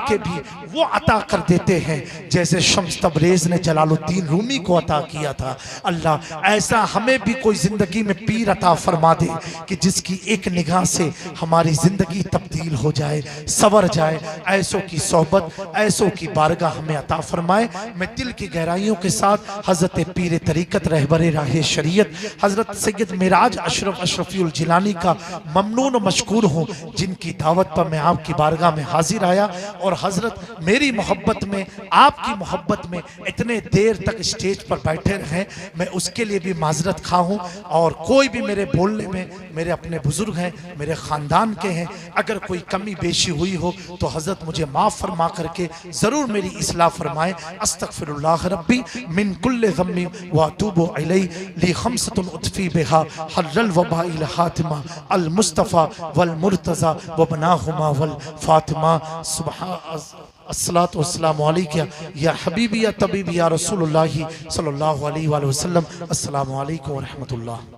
के भी वो अता कर देते हैं जैसे शम्स तबरेज ने जलालुद्दीन रूमी को अता किया था। अल्लाह ऐसा हमें भी कोई जिंदगी में पीर अता फरमा दे कि जिसकी एक निगाह से हमारी जिंदगी तब्दील हो जाए, सवर जाए। ऐसों की सोहबत, ऐसों की बारगाह हमें अता फरमाए। मैं दिल की गहराइयों के साथ हजरत पीर तरीकत रहबर राह शरीयत हजरत सैयद मिराज अशरफ अशरफीउल जिलानी का ममनून और मशकूर हूँ, जिनकी दावत पर मैं आपकी बारगाह में हाजिर आया। और हजरत मेरी मोहब्बत में, आपकी मोहब्बत में इतने देर तक स्टेज पर बैठे रहे, मैं उसके लिए भी माजरत खा हूँ। और कोई भी मेरे बोलने में, मेरे अपने बुजुर्ग हैं, मेरे ख़ानदान के हैं, अगर कोई कमी बेशी हुई हो तो हजरत मुझे माफ़ फरमा करके ज़रूर मेरी इस्लाह फरमाएँ। अस्तगफिरुल्लाह रब्बी मिन कुल्लि ज़म्बि व अतूबु इलैहि ली खम्सतुन उतफ़ी बिहा हर्रल वबाइल हातिमा अल मुस्तफ़ा वल मुर्तज़ा व बनाहुमा वल फातिमा। अस्सलातु वस्सलामु अलैका या हबीबी या तबीबी या रसूलुल्लाह सल्लल्लाहु अलैहि वसल्लम। अस्सलामु अलैकुम व रहमतुल्लाह।